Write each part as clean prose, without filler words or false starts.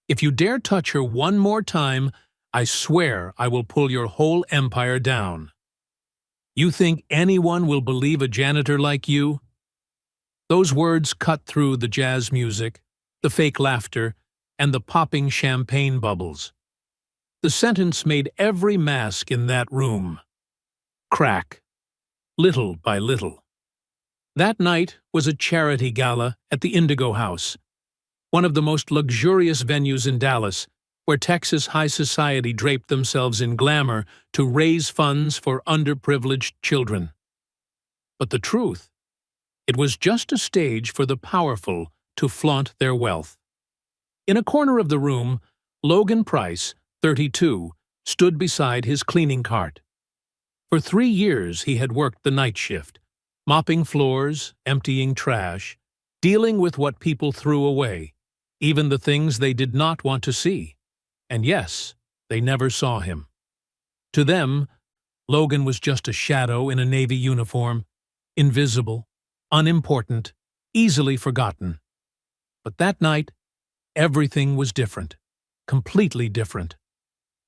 If you dare touch her one more time, I swear I will pull your whole empire down. You think anyone will believe a janitor like you? Those words cut through the jazz music, the fake laughter, and the popping champagne bubbles. The sentence made every mask in that room crack, little by little. That night was a charity gala at the Indigo House, one of the most luxurious venues in Dallas, where Texas high society draped themselves in glamour to raise funds for underprivileged children. But the truth, it was just a stage for the powerful to flaunt their wealth. In a corner of the room, Logan Price, 32, stood beside his cleaning cart. For 3 years he had worked the night shift, mopping floors, emptying trash, dealing with what people threw away, even the things they did not want to see. And yes, they never saw him. To them, Logan was just a shadow in a Navy uniform, invisible, unimportant, easily forgotten. But that night, everything was different, completely different.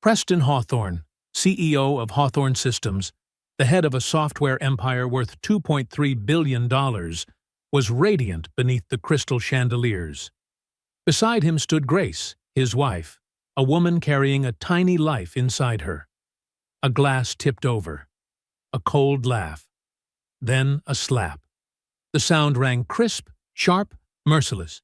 Preston Hawthorne, CEO of Hawthorne Systems, the head of a software empire worth $2.3 billion, was radiant beneath the crystal chandeliers. Beside him stood Grace, his wife, a woman carrying a tiny life inside her. A glass tipped over. A cold laugh. Then a slap. The sound rang crisp, sharp, merciless.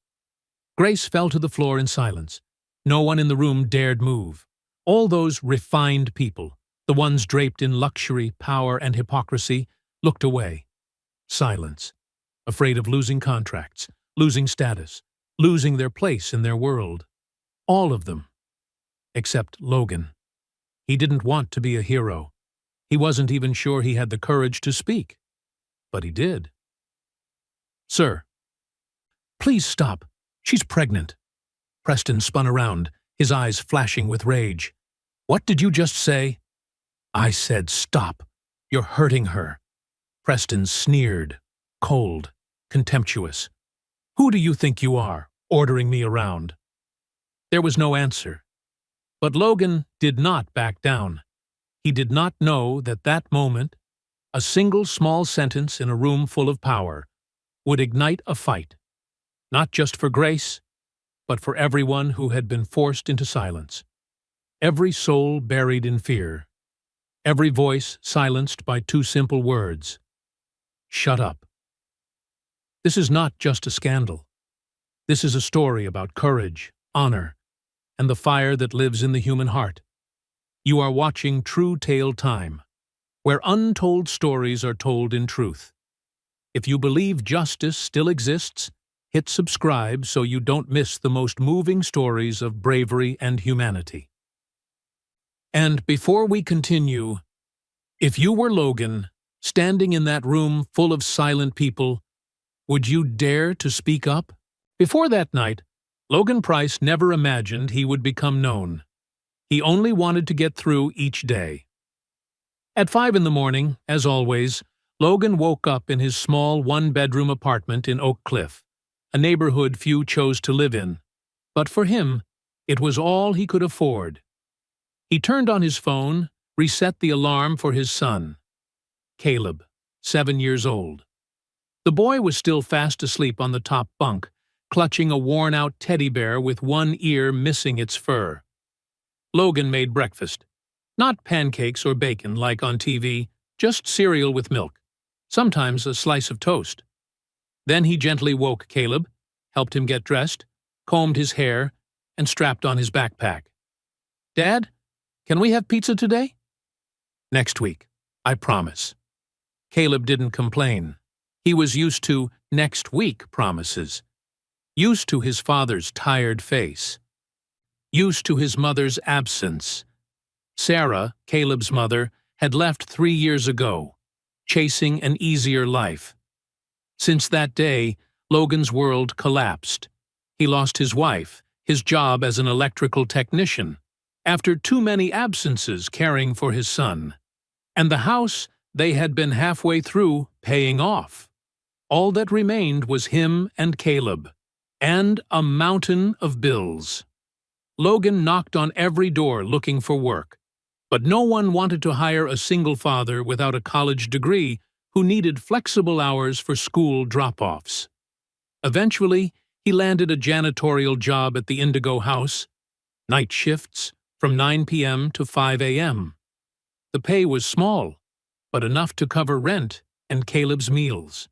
Grace fell to the floor in silence. No one in the room dared move. All those refined people, the ones draped in luxury, power, and hypocrisy, looked away. Silence. Afraid of losing contracts, losing status, losing their place in their world. All of them. Except Logan. He didn't want to be a hero. He wasn't even sure he had the courage to speak. But he did. "Sir." "Please stop. She's pregnant." Preston spun around, his eyes flashing with rage. "What did you just say?" "I said stop. You're hurting her." Preston sneered, cold, contemptuous. "Who do you think you are, ordering me around?" There was no answer. But Logan did not back down. He did not know that that moment, a single small sentence in a room full of power, would ignite a fight, not just for Grace, but for everyone who had been forced into silence. Every soul buried in fear. Every voice silenced by 2 simple words. Shut up. This is not just a scandal. This is a story about courage, honor, and the fire that lives in the human heart. You are watching True Tale Time, where untold stories are told in truth. If you believe justice still exists, hit subscribe so you don't miss the most moving stories of bravery and humanity. And before we continue, if you were Logan, standing in that room full of silent people, would you dare to speak up? Before that night, Logan Price never imagined he would become known. He only wanted to get through each day. At 5 in the morning, as always, Logan woke up in his small 1-bedroom apartment in Oak Cliff, a neighborhood few chose to live in. But for him, it was all he could afford. He turned on his phone, reset the alarm for his son, Caleb, 7 years old. The boy was still fast asleep on the top bunk, clutching a worn-out teddy bear with one ear missing its fur. Logan made breakfast. Not pancakes or bacon like on TV, just cereal with milk, sometimes a slice of toast. Then he gently woke Caleb, helped him get dressed, combed his hair, and strapped on his backpack. "Dad, can we have pizza today?" "Next week, I promise." Caleb didn't complain. He was used to next week promises. Used to his father's tired face. Used to his mother's absence. Sarah, Caleb's mother, had left 3 years ago, chasing an easier life. Since that day, Logan's world collapsed. He lost his wife, his job as an electrical technician, after too many absences caring for his son, and the house they had been halfway through paying off. All that remained was him and Caleb, and a mountain of bills. Logan knocked on every door looking for work, but no one wanted to hire a single father without a college degree who needed flexible hours for school drop-offs. Eventually, he landed a janitorial job at the Indigo House, night shifts from 9 p.m. to 5 a.m. The pay was small, but enough to cover rent and Caleb's meals.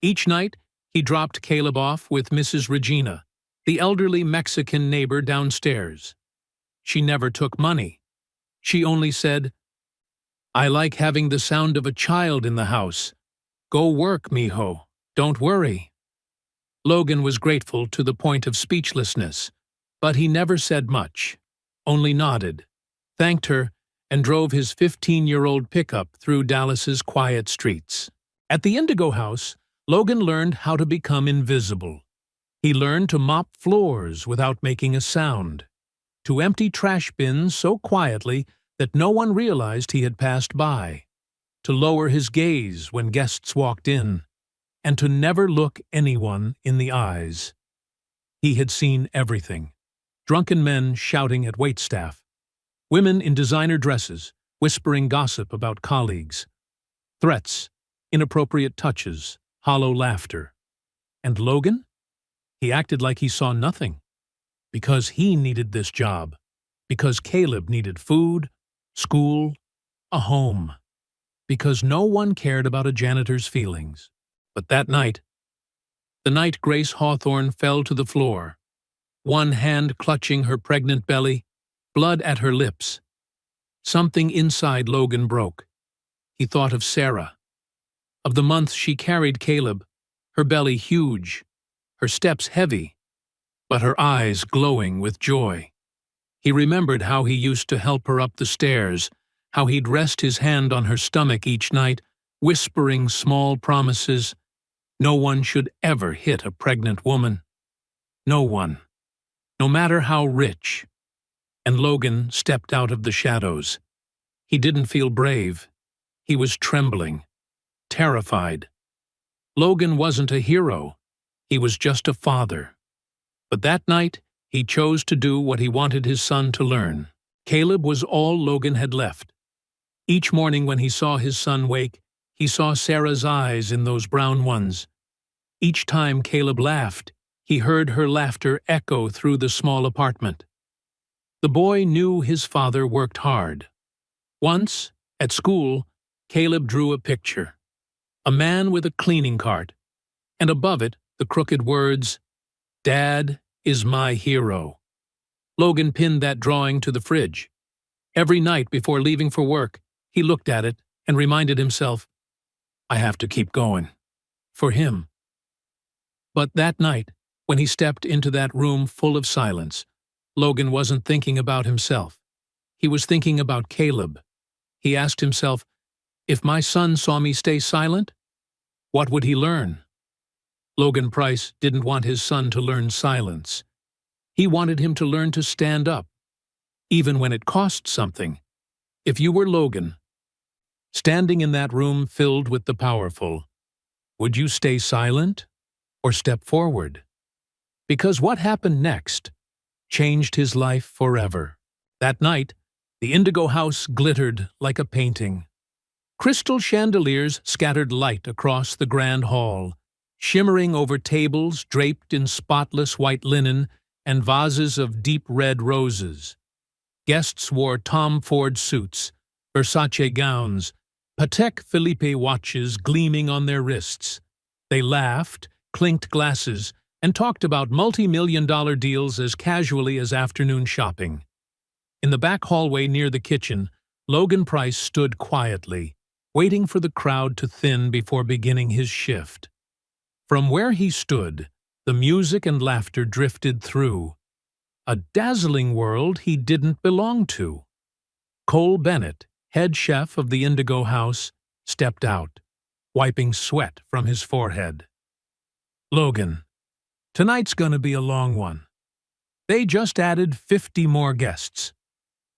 Each night, he dropped Caleb off with Mrs. Regina, the elderly Mexican neighbor downstairs. She never took money. She only said, "I like having the sound of a child in the house. Go work, mijo. Don't worry." Logan was grateful to the point of speechlessness, but he never said much, only nodded, thanked her, and drove his 15-year-old pickup through Dallas's quiet streets. At the Indigo House, Logan learned how to become invisible. He learned to mop floors without making a sound, to empty trash bins so quietly that no one realized he had passed by, to lower his gaze when guests walked in, and to never look anyone in the eyes. He had seen everything: drunken men shouting at waitstaff, women in designer dresses whispering gossip about colleagues, threats, inappropriate touches, hollow laughter. And Logan? He acted like he saw nothing, because he needed this job, because Caleb needed food, school, a home, because no one cared about a janitor's feelings. But that night, the night Grace Hawthorne fell to the floor, one hand clutching her pregnant belly, blood at her lips, something inside Logan broke. He thought of Sarah, of the months she carried Caleb, her belly huge, her steps heavy, but her eyes glowing with joy. He remembered how he used to help her up the stairs, how he'd rest his hand on her stomach each night, whispering small promises. No one should ever hit a pregnant woman. No one, no matter how rich. And Logan stepped out of the shadows. He didn't feel brave. He was trembling, terrified. Logan wasn't a hero. He was just a father. But that night, he chose to do what he wanted his son to learn. Caleb was all Logan had left. Each morning when he saw his son wake, he saw Sarah's eyes in those brown ones. Each time Caleb laughed, he heard her laughter echo through the small apartment. The boy knew his father worked hard. Once, at school, Caleb drew a picture: a man with a cleaning cart, and above it the crooked words, "Dad is my hero." Logan pinned that drawing to the fridge. Every night before leaving for work, he looked at it and reminded himself, "I have to keep going. For him." But that night, when he stepped into that room full of silence, Logan wasn't thinking about himself. He was thinking about Caleb. He asked himself, if my son saw me stay silent, what would he learn? Logan Price didn't want his son to learn silence. He wanted him to learn to stand up, even when it cost something. If you were Logan, standing in that room filled with the powerful, would you stay silent or step forward? Because what happened next changed his life forever. That night, the Indigo House glittered like a painting. Crystal chandeliers scattered light across the grand hall, shimmering over tables draped in spotless white linen and vases of deep red roses. Guests wore Tom Ford suits, Versace gowns, Patek Philippe watches gleaming on their wrists. They laughed, clinked glasses, and talked about multi-million-dollar deals as casually as afternoon shopping. In the back hallway near the kitchen, Logan Price stood quietly, waiting for the crowd to thin before beginning his shift. From where he stood, the music and laughter drifted through. A dazzling world he didn't belong to. Cole Bennett, head chef of the Indigo House, stepped out, wiping sweat from his forehead. "Logan, tonight's gonna be a long one. They just added 50 more guests.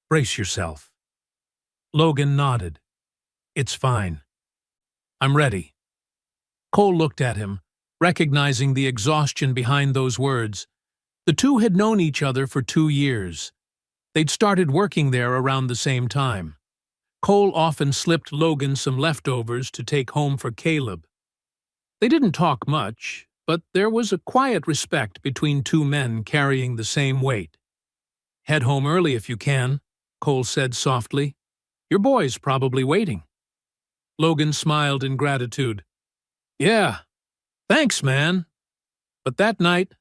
Brace yourself." Logan nodded. "It's fine. I'm ready." Cole looked at him, recognizing the exhaustion behind those words. The two had known each other for 2 years. They'd started working there around the same time. Cole often slipped Logan some leftovers to take home for Caleb. They didn't talk much, but there was a quiet respect between two men carrying the same weight. "Head home early if you can," Cole said softly. "Your boy's probably waiting." Logan smiled in gratitude. "Yeah, thanks, man." But that night,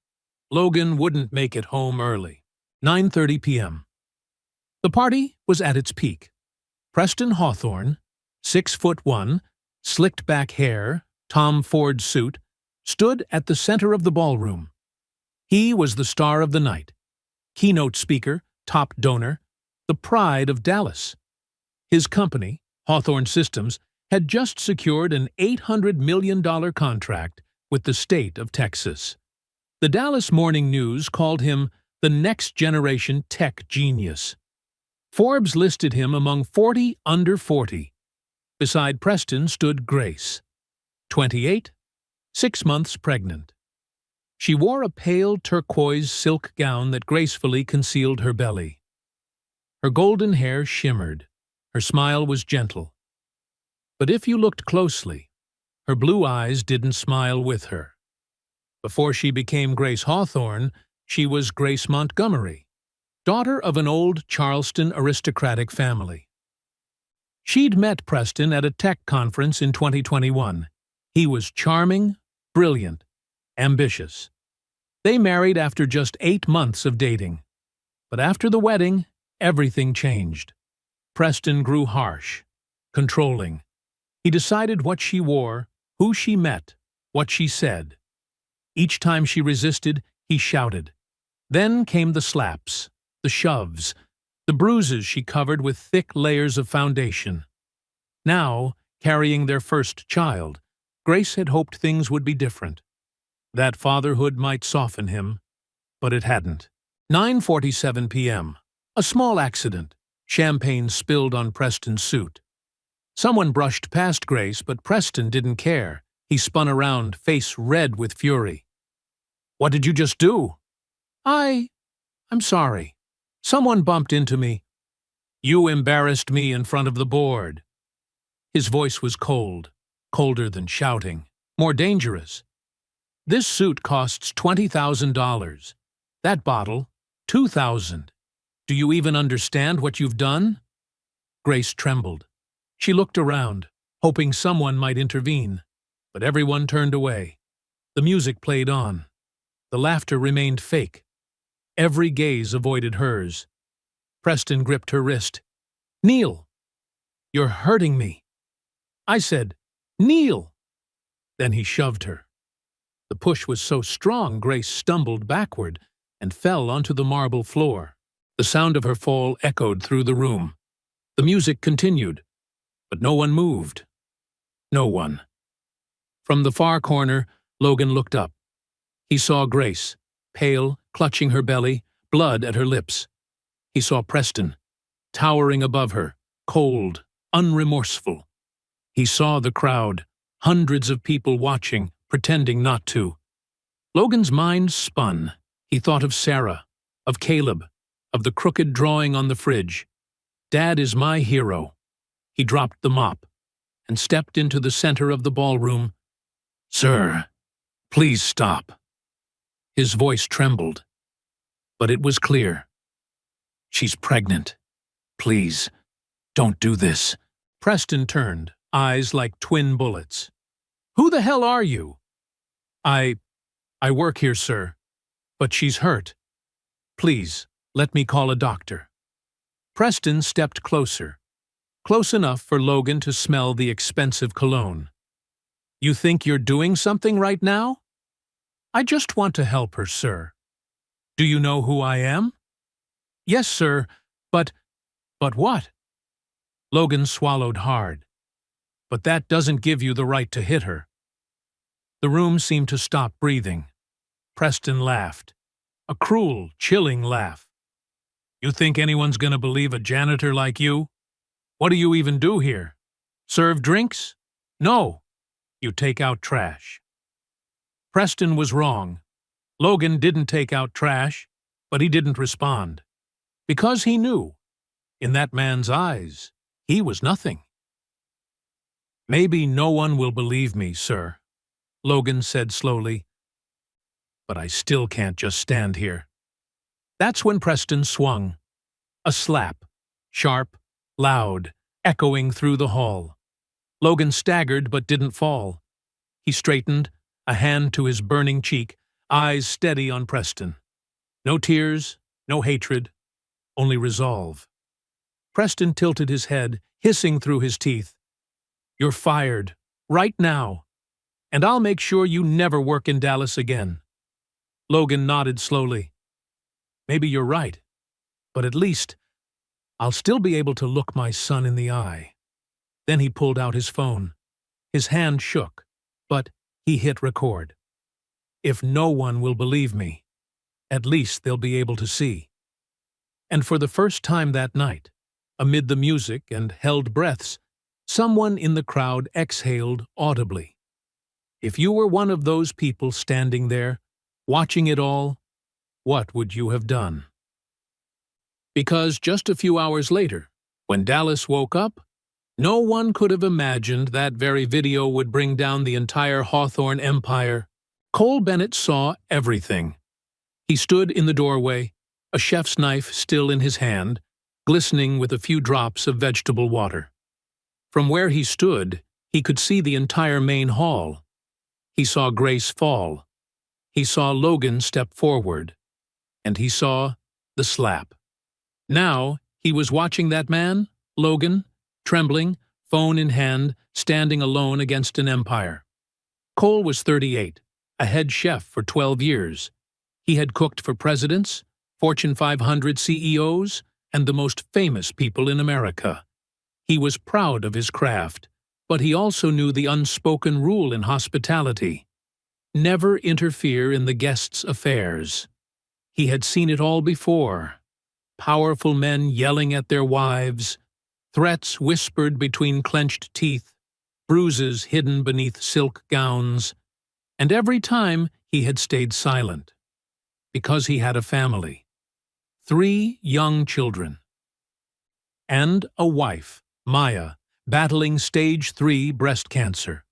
Logan wouldn't make it home early. 9:30 p.m. The party was at its peak. Preston Hawthorne, 6'1", slicked back hair, Tom Ford suit, stood at the center of the ballroom. He was the star of the night, keynote speaker, top donor, the pride of Dallas. His company, Hawthorne Systems, had just secured an $800 million contract with the state of Texas. The Dallas Morning News called him the next-generation tech genius. Forbes listed him among 40 under 40. Beside Preston stood Grace, 28, 6 months pregnant. She wore a pale turquoise silk gown that gracefully concealed her belly. Her golden hair shimmered. Her smile was gentle. But if you looked closely, her blue eyes didn't smile with her. Before she became Grace Hawthorne, she was Grace Montgomery, daughter of an old Charleston aristocratic family. She'd met Preston at a tech conference in 2021. He was charming, brilliant, ambitious. They married after just 8 months of dating. But after the wedding, everything changed. Preston grew harsh, controlling. He decided what she wore, who she met, what she said. Each time she resisted, he shouted. Then came the slaps, the shoves, the bruises she covered with thick layers of foundation. Now, carrying their first child, Grace had hoped things would be different. That fatherhood might soften him, but it hadn't. 9:47 p.m. A small accident. Champagne spilled on Preston's suit. Someone brushed past Grace, but Preston didn't care. He spun around, face red with fury. "What did you just do?" I'm sorry. Someone bumped into me." "You embarrassed me in front of the board." His voice was cold, colder than shouting, more dangerous. "This suit costs $20,000. That bottle, $2,000. Do you even understand what you've done?" Grace trembled. She looked around, hoping someone might intervene, but everyone turned away. The music played on. The laughter remained fake. Every gaze avoided hers. Preston gripped her wrist. "Kneel! You're hurting me." I said, "Kneel!" Then he shoved her. The push was so strong Grace stumbled backward and fell onto the marble floor. The sound of her fall echoed through the room. The music continued, but no one moved. No one. From the far corner, Logan looked up. He saw Grace, pale, clutching her belly, blood at her lips. He saw Preston, towering above her, cold, unremorseful. He saw the crowd, hundreds of people watching, pretending not to. Logan's mind spun. He thought of Sarah, of Caleb, of the crooked drawing on the fridge. "Dad is my hero." He dropped the mop and stepped into the center of the ballroom. "Sir, please stop." His voice trembled, but it was clear. "She's pregnant. Please, don't do this." Preston turned, eyes like twin bullets. "Who the hell are you?" I work here, sir, but she's hurt. Please, let me call a doctor." Preston stepped closer, close enough for Logan to smell the expensive cologne. "You think you're doing something right now?" "I just want to help her, sir." "Do you know who I am?" "Yes, sir, but what?" Logan swallowed hard. "But that doesn't give you the right to hit her." The room seemed to stop breathing. Preston laughed. A cruel, chilling laugh. "You think anyone's gonna believe a janitor like you? What do you even do here? Serve drinks? No. You take out trash." Preston was wrong. Logan didn't take out trash, but he didn't respond. Because he knew, in that man's eyes, he was nothing. "Maybe no one will believe me, sir," Logan said slowly, "but I still can't just stand here." That's when Preston swung. A slap, sharp, loud, echoing through the hall. Logan staggered but didn't fall. He straightened, a hand to his burning cheek, eyes steady on Preston. No tears, no hatred, only resolve. Preston tilted his head, hissing through his teeth. "You're fired, right now, and I'll make sure you never work in Dallas again." Logan nodded slowly. "Maybe you're right, but at least I'll still be able to look my son in the eye." Then he pulled out his phone. His hand shook, but he hit record. "If no one will believe me, at least they'll be able to see." And for the first time that night, amid the music and held breaths, someone in the crowd exhaled audibly. If you were one of those people standing there, watching it all, what would you have done? Because just a few hours later, when Dallas woke up, no one could have imagined that very video would bring down the entire Hawthorne empire. Cole Bennett saw everything. He stood in the doorway, a chef's knife still in his hand, glistening with a few drops of vegetable water. From where he stood, he could see the entire main hall. He saw Grace fall. He saw Logan step forward. And he saw the slap. Now, he was watching that man, Logan, trembling, phone in hand, standing alone against an empire. Cole was 38, a head chef for 12 years. He had cooked for presidents, Fortune 500 CEOs, and the most famous people in America. He was proud of his craft, but he also knew the unspoken rule in hospitality: never interfere in the guests' affairs. He had seen it all before: powerful men yelling at their wives, threats whispered between clenched teeth, bruises hidden beneath silk gowns, and every time he had stayed silent. Because he had a family. 3 young children. And a wife, Maya, battling stage 3 breast cancer.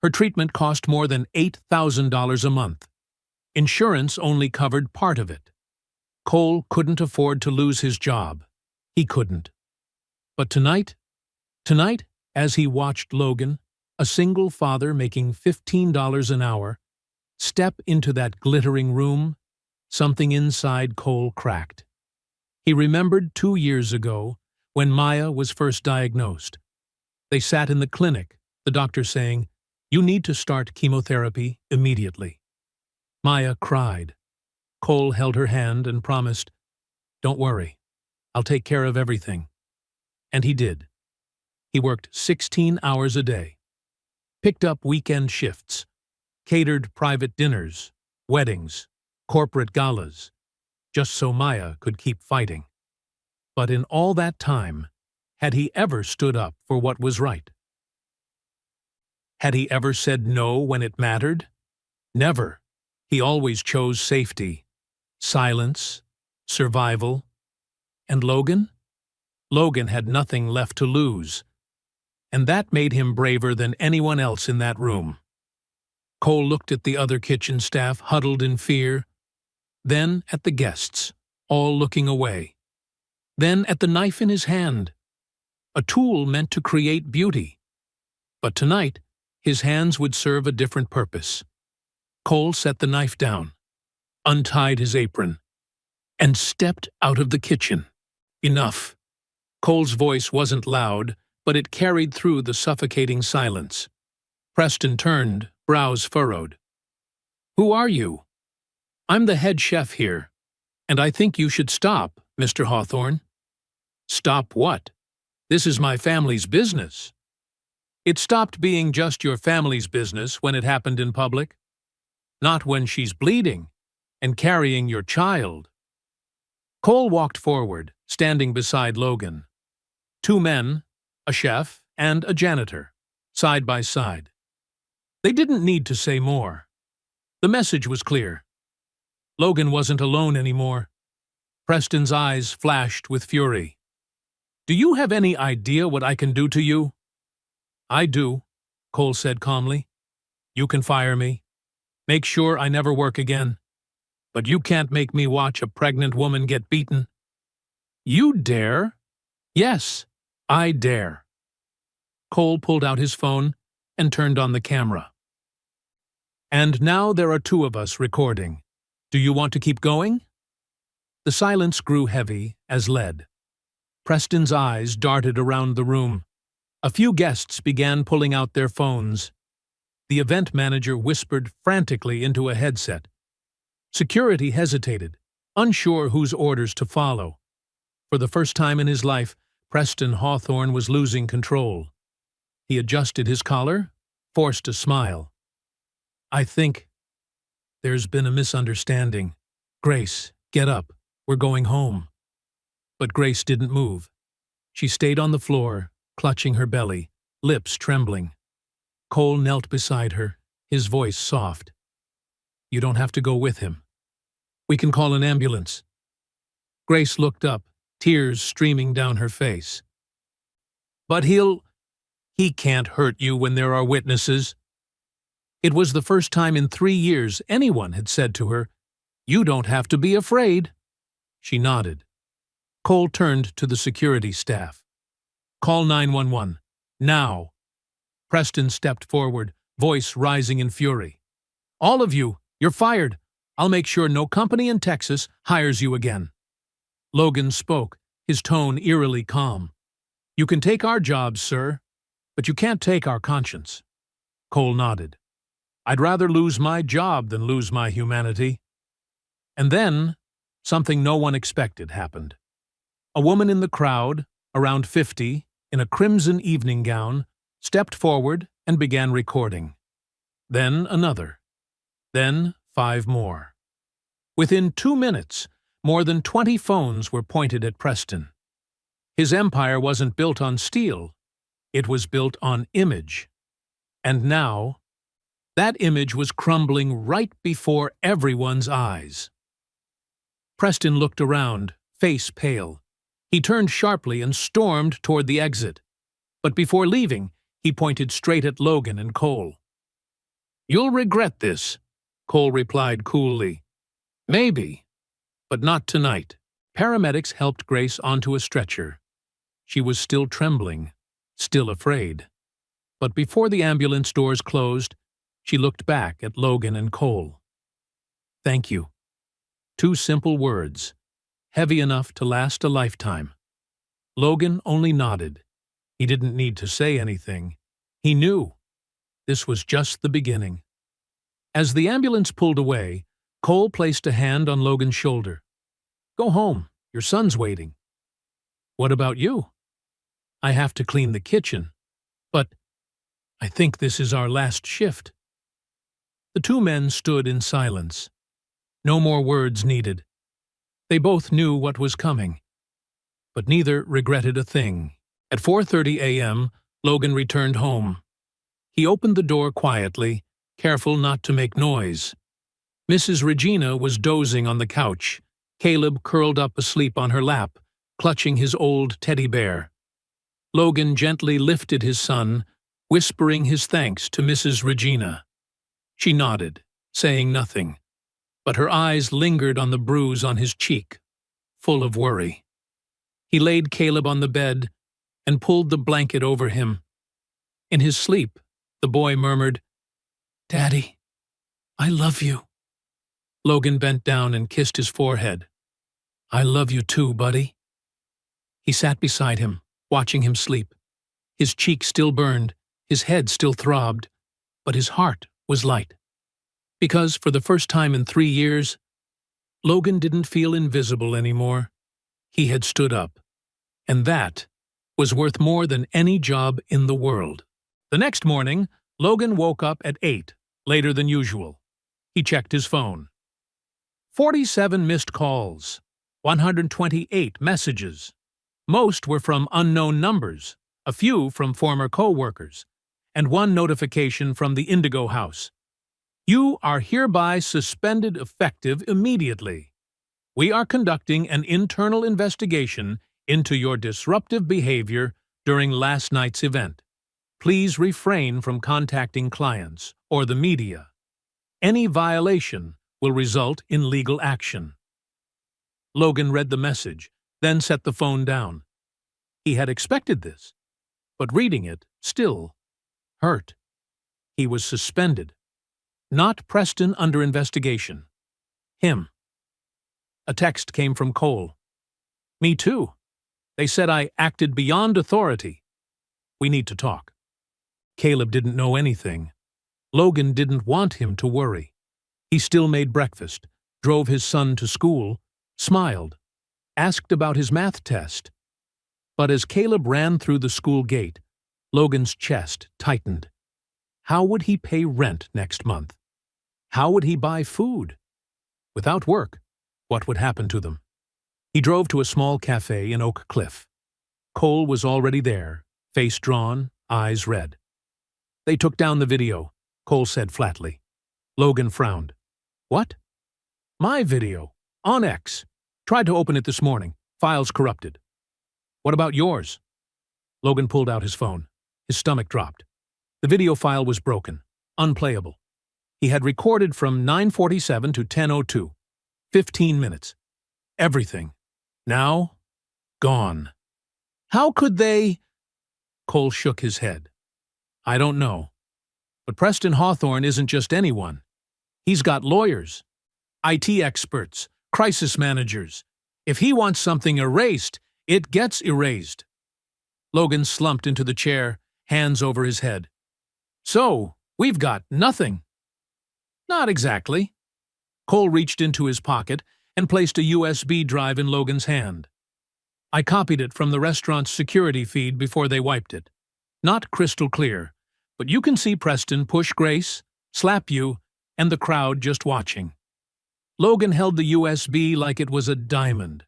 Her treatment cost more than $8,000 a month. Insurance only covered part of it. Cole couldn't afford to lose his job. He couldn't. But tonight, as he watched Logan, a single father making $15 an hour, step into that glittering room, something inside Cole cracked. He remembered 2 years ago, when Maya was first diagnosed. They sat in the clinic, the doctor saying, "You need to start chemotherapy immediately." Maya cried. Cole held her hand and promised, "Don't worry, I'll take care of everything." And he did. He worked 16 hours a day, picked up weekend shifts, catered private dinners, weddings, corporate galas, just so Maya could keep fighting. But in all that time, had he ever stood up for what was right? Had he ever said no when it mattered? Never. He always chose safety, silence, survival. And Logan? Logan had nothing left to lose. And that made him braver than anyone else in that room. Cole looked at the other kitchen staff huddled in fear, then at the guests, all looking away, then at the knife in his hand, a tool meant to create beauty. But tonight, his hands would serve a different purpose. Cole set the knife down, untied his apron, and stepped out of the kitchen. Enough. Cole's voice wasn't loud, but it carried through the suffocating silence. Preston turned, brows furrowed. "Who are you?" "I'm the head chef here, and I think you should stop, Mr. Hawthorne." "Stop what? This is my family's business." "It stopped being just your family's business when it happened in public. Not when she's bleeding and carrying your child." Cole walked forward, standing beside Logan. 2 men, a chef and a janitor, side by side. They didn't need to say more. The message was clear. Logan wasn't alone anymore. Preston's eyes flashed with fury. "Do you have any idea what I can do to you?" "I do," Cole said calmly. "You can fire me. Make sure I never work again. But you can't make me watch a pregnant woman get beaten." "You dare?" "Yes, I dare." Cole pulled out his phone and turned on the camera. "And now there are two of us recording. Do you want to keep going?" The silence grew heavy as lead. Preston's eyes darted around the room. A few guests began pulling out their phones. The event manager whispered frantically into a headset. Security hesitated, unsure whose orders to follow. For the first time in his life, Preston Hawthorne was losing control. He adjusted his collar, forced a smile. "I think there's been a misunderstanding. Grace, get up. We're going home." But Grace didn't move. She stayed on the floor, clutching her belly, lips trembling. Cole knelt beside her, his voice soft. "You don't have to go with him. We can call an ambulance." Grace looked up, tears streaming down her face. "But he can't hurt you when there are witnesses." It was the first time in 3 years anyone had said to her, "You don't have to be afraid." She nodded. Cole turned to the security staff. "Call 911. Now." Preston stepped forward, voice rising in fury. "All of you, you're fired. I'll make sure no company in Texas hires you again." Logan spoke, his tone eerily calm. "You can take our jobs, sir, but you can't take our conscience." Cole nodded. "I'd rather lose my job than lose my humanity." And then, something no one expected happened. A woman in the crowd, around 50, in a crimson evening gown, stepped forward and began recording. Then another. Then 5 more. Within 2 minutes, more than 20 phones were pointed at Preston. His empire wasn't built on steel. It was built on image. And now, that image was crumbling right before everyone's eyes. Preston looked around, face pale. He turned sharply and stormed toward the exit. But before leaving, he pointed straight at Logan and Cole. "You'll regret this," Cole replied coolly. "Maybe, but not tonight." Paramedics helped Grace onto a stretcher. She was still trembling, still afraid. But before the ambulance doors closed, she looked back at Logan and Cole. "Thank you." 2 simple words, heavy enough to last a lifetime. Logan only nodded. He didn't need to say anything. He knew. This was just the beginning. As the ambulance pulled away, Cole placed a hand on Logan's shoulder. "Go home. Your son's waiting." "What about you?" "I have to clean the kitchen. But I think this is our last shift." The 2 men stood in silence. No more words needed. They both knew what was coming. But neither regretted a thing. At 4:30 a.m., Logan returned home. He opened the door quietly, careful not to make noise. Mrs. Regina was dozing on the couch, Caleb curled up asleep on her lap, clutching his old teddy bear. Logan gently lifted his son, whispering his thanks to Mrs. Regina. She nodded, saying nothing, but her eyes lingered on the bruise on his cheek, full of worry. He laid Caleb on the bed and pulled the blanket over him. In his sleep, the boy murmured, "Daddy, I love you." Logan bent down and kissed his forehead. "I love you too, buddy." He sat beside him, watching him sleep. His cheek still burned, his head still throbbed, but his heart was light. Because for the first time in 3 years, Logan didn't feel invisible anymore. He had stood up, and that was worth more than any job in the world. The next morning, Logan woke up at 8, later than usual. He checked his phone. 47 missed calls, 128 messages. Most were from unknown numbers, a few from former co-workers, and 1 notification from the Indigo House. You are hereby suspended effective immediately. We are conducting an internal investigation into your disruptive behavior during last night's event. Please refrain from contacting clients or the media. Any violation will result in legal action. Logan read the message, then set the phone down. He had expected this, but reading it still hurt. He was suspended. Not Preston under investigation. Him. A text came from Cole. Me too. They said I acted beyond authority. We need to talk. Caleb didn't know anything. Logan didn't want him to worry. He still made breakfast, drove his son to school, smiled, asked about his math test. But as Caleb ran through the school gate, Logan's chest tightened. How would he pay rent next month? How would he buy food? Without work, what would happen to them? He drove to a small cafe in Oak Cliff. Cole was already there, face drawn, eyes red. They took down the video, Cole said flatly. Logan frowned. What? My video. On X. Tried to open it this morning. Files corrupted. What about yours? Logan pulled out his phone. His stomach dropped. The video file was broken, unplayable. He had recorded from 9:47 to 10:02. 15 minutes. Everything. Now, gone. How could they? Cole shook his head. I don't know. But Preston Hawthorne isn't just anyone. He's got lawyers, IT experts, crisis managers. If he wants something erased, it gets erased. Logan slumped into the chair, hands over his head. So, we've got nothing. Not exactly. Cole reached into his pocket and placed a USB drive in Logan's hand. I copied it from the restaurant's security feed before they wiped it. Not crystal clear, but you can see Preston push Grace, slap you, and the crowd just watching. Logan held the USB like it was a diamond.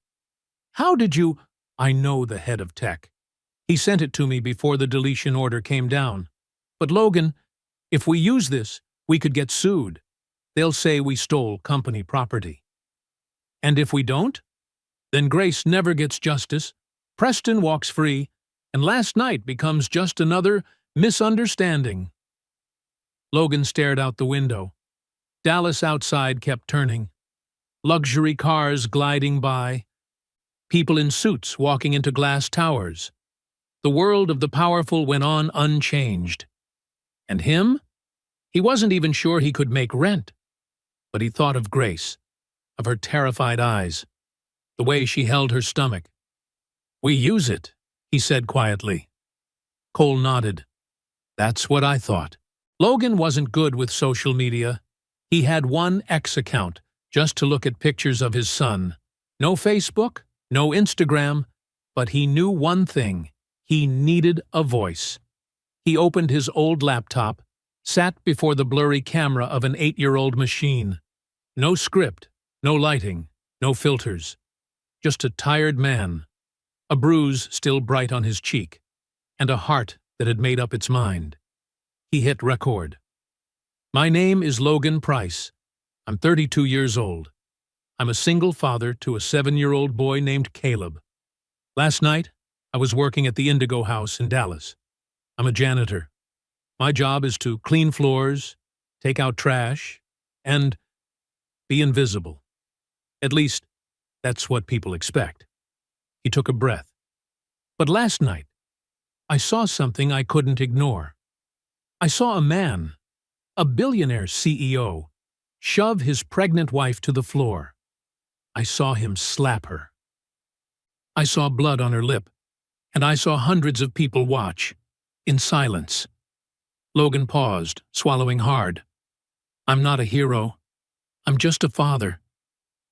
How did you? I know the head of tech. He sent it to me before the deletion order came down. But Logan, if we use this, we could get sued. They'll say we stole company property. And if we don't? Then Grace never gets justice, Preston walks free, and last night becomes just another misunderstanding. Logan stared out the window. Dallas outside kept turning. Luxury cars gliding by. People in suits walking into glass towers. The world of the powerful went on unchanged. And him? He wasn't even sure he could make rent. But he thought of Grace, of her terrified eyes, the way she held her stomach. We use it, he said quietly. Cole nodded. That's what I thought. Logan wasn't good with social media. He had one X account, just to look at pictures of his son. No Facebook, no Instagram, but he knew one thing. He needed a voice. He opened his old laptop, sat before the blurry camera of an 8-year-old machine. No script, no lighting, no filters. Just a tired man, a bruise still bright on his cheek, and a heart that had made up its mind. He hit record. My name is Logan Price. I'm 32 years old. I'm a single father to a 7-year-old boy named Caleb. Last night, I was working at the Indigo House in Dallas. I'm a janitor. My job is to clean floors, take out trash, and be invisible. At least, that's what people expect. He took a breath. But last night, I saw something I couldn't ignore. I saw a man, a billionaire CEO, shove his pregnant wife to the floor. I saw him slap her. I saw blood on her lip, and I saw hundreds of people watch, in silence. Logan paused, swallowing hard. I'm not a hero. I'm just a father.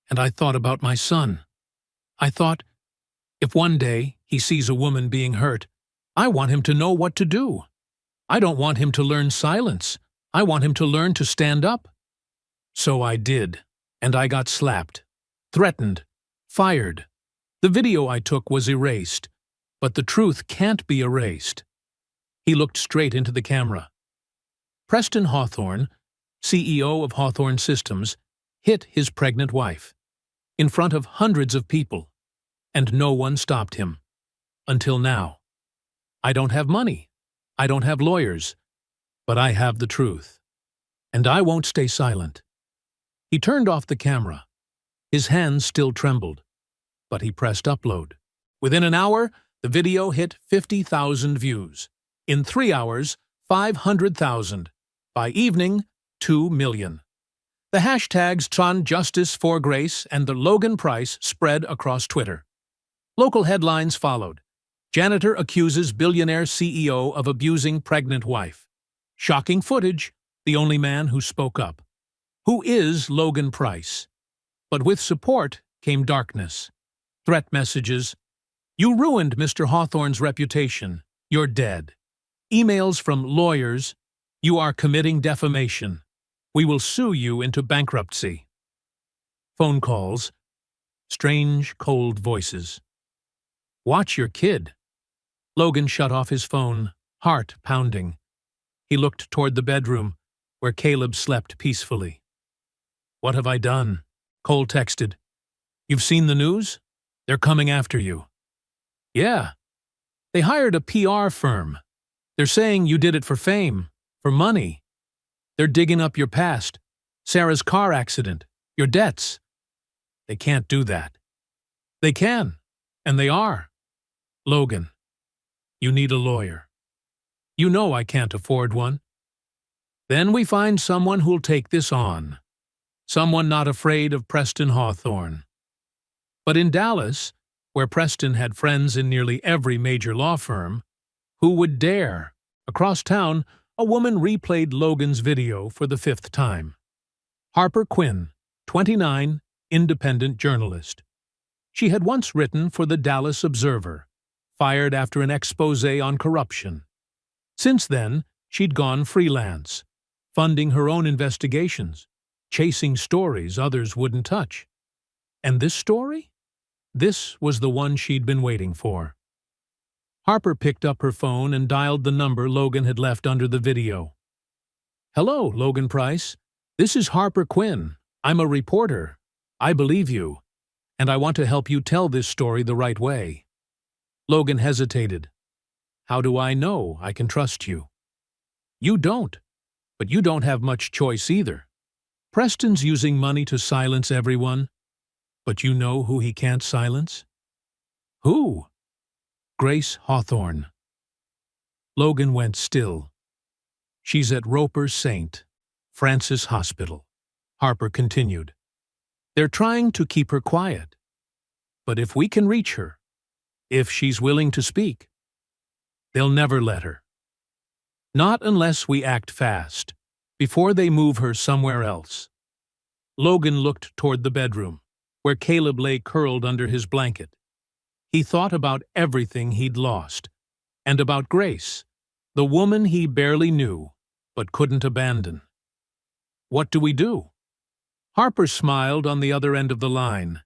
And I thought about my son. I thought, if one day he sees a woman being hurt, I want him to know what to do. I don't want him to learn silence. I want him to learn to stand up. So I did, and I got slapped, threatened, fired. The video I took was erased, but the truth can't be erased. He looked straight into the camera. Preston Hawthorne, CEO of Hawthorne Systems, hit his pregnant wife in front of hundreds of people, and no one stopped him. Until now. I don't have money. I don't have lawyers. But I have the truth. And I won't stay silent. He turned off the camera. His hands still trembled. But he pressed upload. Within an hour, the video hit 50,000 views. In 3 hours, 500,000. By evening, 2 million. The hashtags #TronJusticeForGrace and the Logan Price spread across Twitter. Local headlines followed. Janitor accuses billionaire CEO of abusing pregnant wife. Shocking footage, the only man who spoke up. Who is Logan Price? But with support came darkness. Threat messages. You ruined Mr. Hawthorne's reputation. You're dead. Emails from lawyers. You are committing defamation. We will sue you into bankruptcy. Phone calls. Strange, cold voices. Watch your kid. Logan shut off his phone, heart pounding. He looked toward the bedroom, where Caleb slept peacefully. What have I done? Cole texted. You've seen the news? They're coming after you. Yeah. They hired a PR firm. They're saying you did it for fame, for money. They're digging up your past, Sarah's car accident, your debts. They can't do that. They can, and they are. Logan, you need a lawyer. You know I can't afford one. Then we find someone who'll take this on. Someone not afraid of Preston Hawthorne. But in Dallas, where Preston had friends in nearly every major law firm, who would dare? Across town, a woman replayed Logan's video for the 5th time. Harper Quinn, 29, independent journalist. She had once written for the Dallas Observer, fired after an exposé on corruption. Since then, she'd gone freelance, funding her own investigations, chasing stories others wouldn't touch. And this story? This was the one she'd been waiting for. Harper picked up her phone and dialed the number Logan had left under the video. Hello, Logan Price. This is Harper Quinn. I'm a reporter. I believe you. And I want to help you tell this story the right way. Logan hesitated. How do I know I can trust you? You don't. But you don't have much choice either. Preston's using money to silence everyone. But you know who he can't silence? Who? Grace Hawthorne. Logan went still. She's at Roper St. Francis Hospital. Harper continued. They're trying to keep her quiet. But if we can reach her, if she's willing to speak, they'll never let her. Not unless we act fast, before they move her somewhere else. Logan looked toward the bedroom, where Caleb lay curled under his blanket. He thought about everything he'd lost, and about Grace, the woman he barely knew, but couldn't abandon. What do we do? Harper smiled on the other end of the line.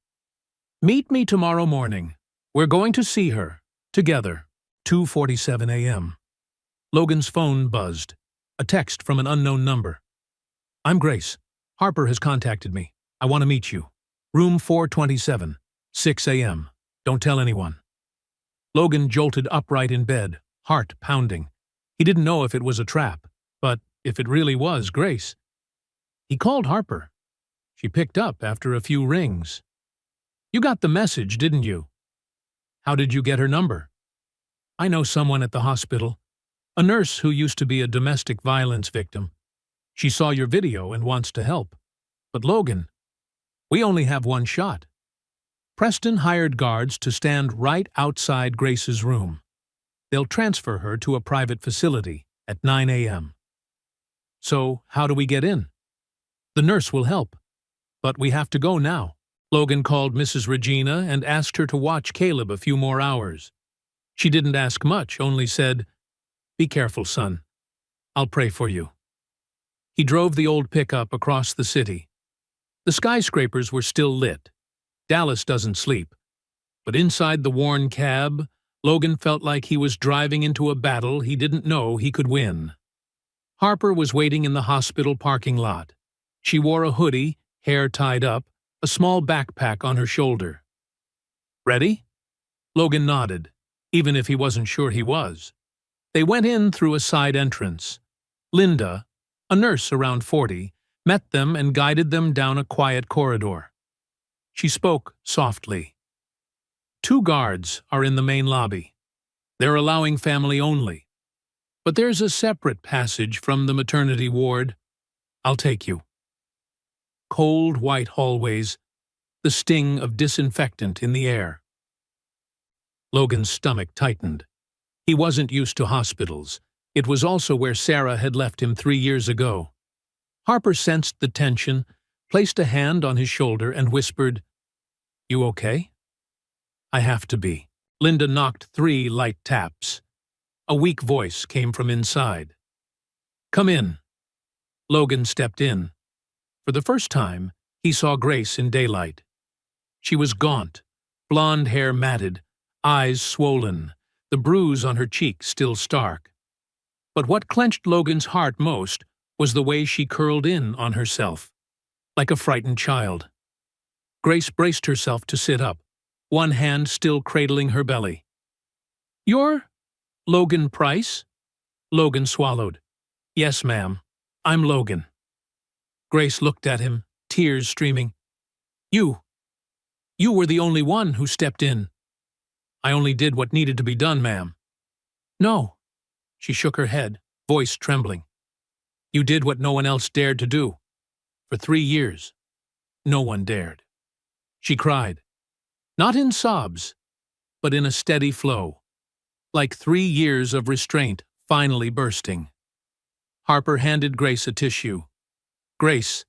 Meet me tomorrow morning. We're going to see her, together, 2:47 a.m. Logan's phone buzzed. A text from an unknown number. I'm Grace. Harper has contacted me. I want to meet you. Room 427, 6 a.m. Don't tell anyone. Logan jolted upright in bed, heart pounding. He didn't know if it was a trap, but if it really was Grace. He called Harper. She picked up after a few rings. You got the message, didn't you? How did you get her number? I know someone at the hospital. A nurse who used to be a domestic violence victim. She saw your video and wants to help. But Logan, we only have one shot. Preston hired guards to stand right outside Grace's room. They'll transfer her to a private facility at 9 a.m. So, how do we get in? The nurse will help. But we have to go now. Logan called Mrs. Regina and asked her to watch Caleb a few more hours. She didn't ask much, only said, Be careful, son. I'll pray for you. He drove the old pickup across the city. The skyscrapers were still lit. Dallas doesn't sleep. But inside the worn cab, Logan felt like he was driving into a battle he didn't know he could win. Harper was waiting in the hospital parking lot. She wore a hoodie, hair tied up, a small backpack on her shoulder. "Ready?" Logan nodded, even if he wasn't sure he was. They went in through a side entrance. Linda, a nurse around 40, met them and guided them down a quiet corridor. She spoke softly. "Two guards are in the main lobby. They're allowing family only. But there's a separate passage from the maternity ward. I'll take you." Cold white hallways, the sting of disinfectant in the air. Logan's stomach tightened. He wasn't used to hospitals. It was also where Sarah had left him 3 years ago. Harper sensed the tension, placed a hand on his shoulder, and whispered, "You okay?" "I have to be." Linda knocked 3 light taps. A weak voice came from inside. "Come in." Logan stepped in. For the first time, he saw Grace in daylight. She was gaunt, blonde hair matted, eyes swollen, the bruise on her cheek still stark. But what clenched Logan's heart most was the way she curled in on herself, like a frightened child. Grace braced herself to sit up, one hand still cradling her belly. "You're Logan Price?" Logan swallowed. "Yes, ma'am. I'm Logan." Grace looked at him, tears streaming. You were the only one who stepped in." "I only did what needed to be done, ma'am." "No." She shook her head, voice trembling. "You did what no one else dared to do. For 3 years, no one dared." She cried, not in sobs, but in a steady flow, like 3 years of restraint finally bursting. Harper handed Grace a tissue. "Grace,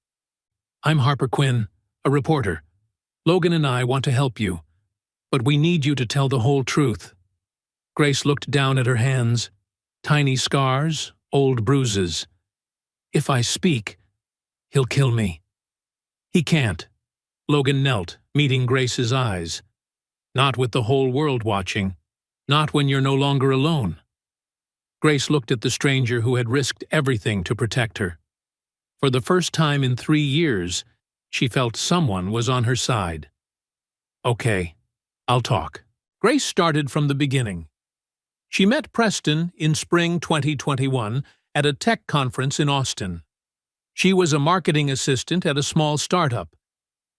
I'm Harper Quinn, a reporter. Logan and I want to help you, but we need you to tell the whole truth." Grace looked down at her hands, tiny scars, old bruises. "If I speak, he'll kill me." "He can't." Logan knelt, meeting Grace's eyes. "Not with the whole world watching. Not when you're no longer alone." Grace looked at the stranger who had risked everything to protect her. For the first time in 3 years, she felt someone was on her side. "Okay, I'll talk." Grace started from the beginning. She met Preston in spring 2021 at a tech conference in Austin. She was a marketing assistant at a small startup.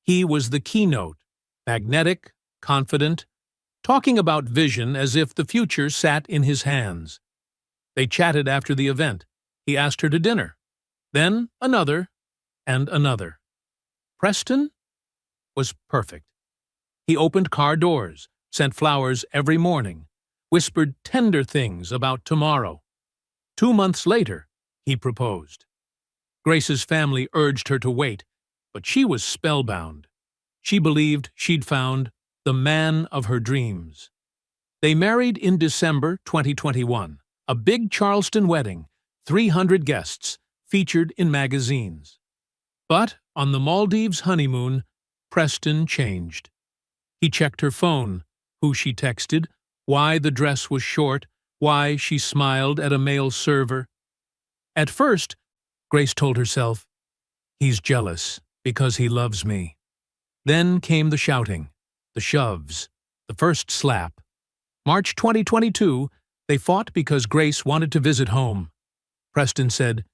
He was the keynote, magnetic, confident, talking about vision as if the future sat in his hands. They chatted after the event. He asked her to dinner. Then another, and another. Preston was perfect. He opened car doors, sent flowers every morning, whispered tender things about tomorrow. 2 months later, he proposed. Grace's family urged her to wait, but she was spellbound. She believed she'd found the man of her dreams. They married in December 2021, a big Charleston wedding, 300 guests, featured in magazines. But on the Maldives honeymoon, Preston changed. He checked her phone, who she texted, why the dress was short, why she smiled at a male server. At first, Grace told herself, "He's jealous because he loves me." Then came the shouting, the shoves, the first slap. March 2022, they fought because Grace wanted to visit home. Preston said,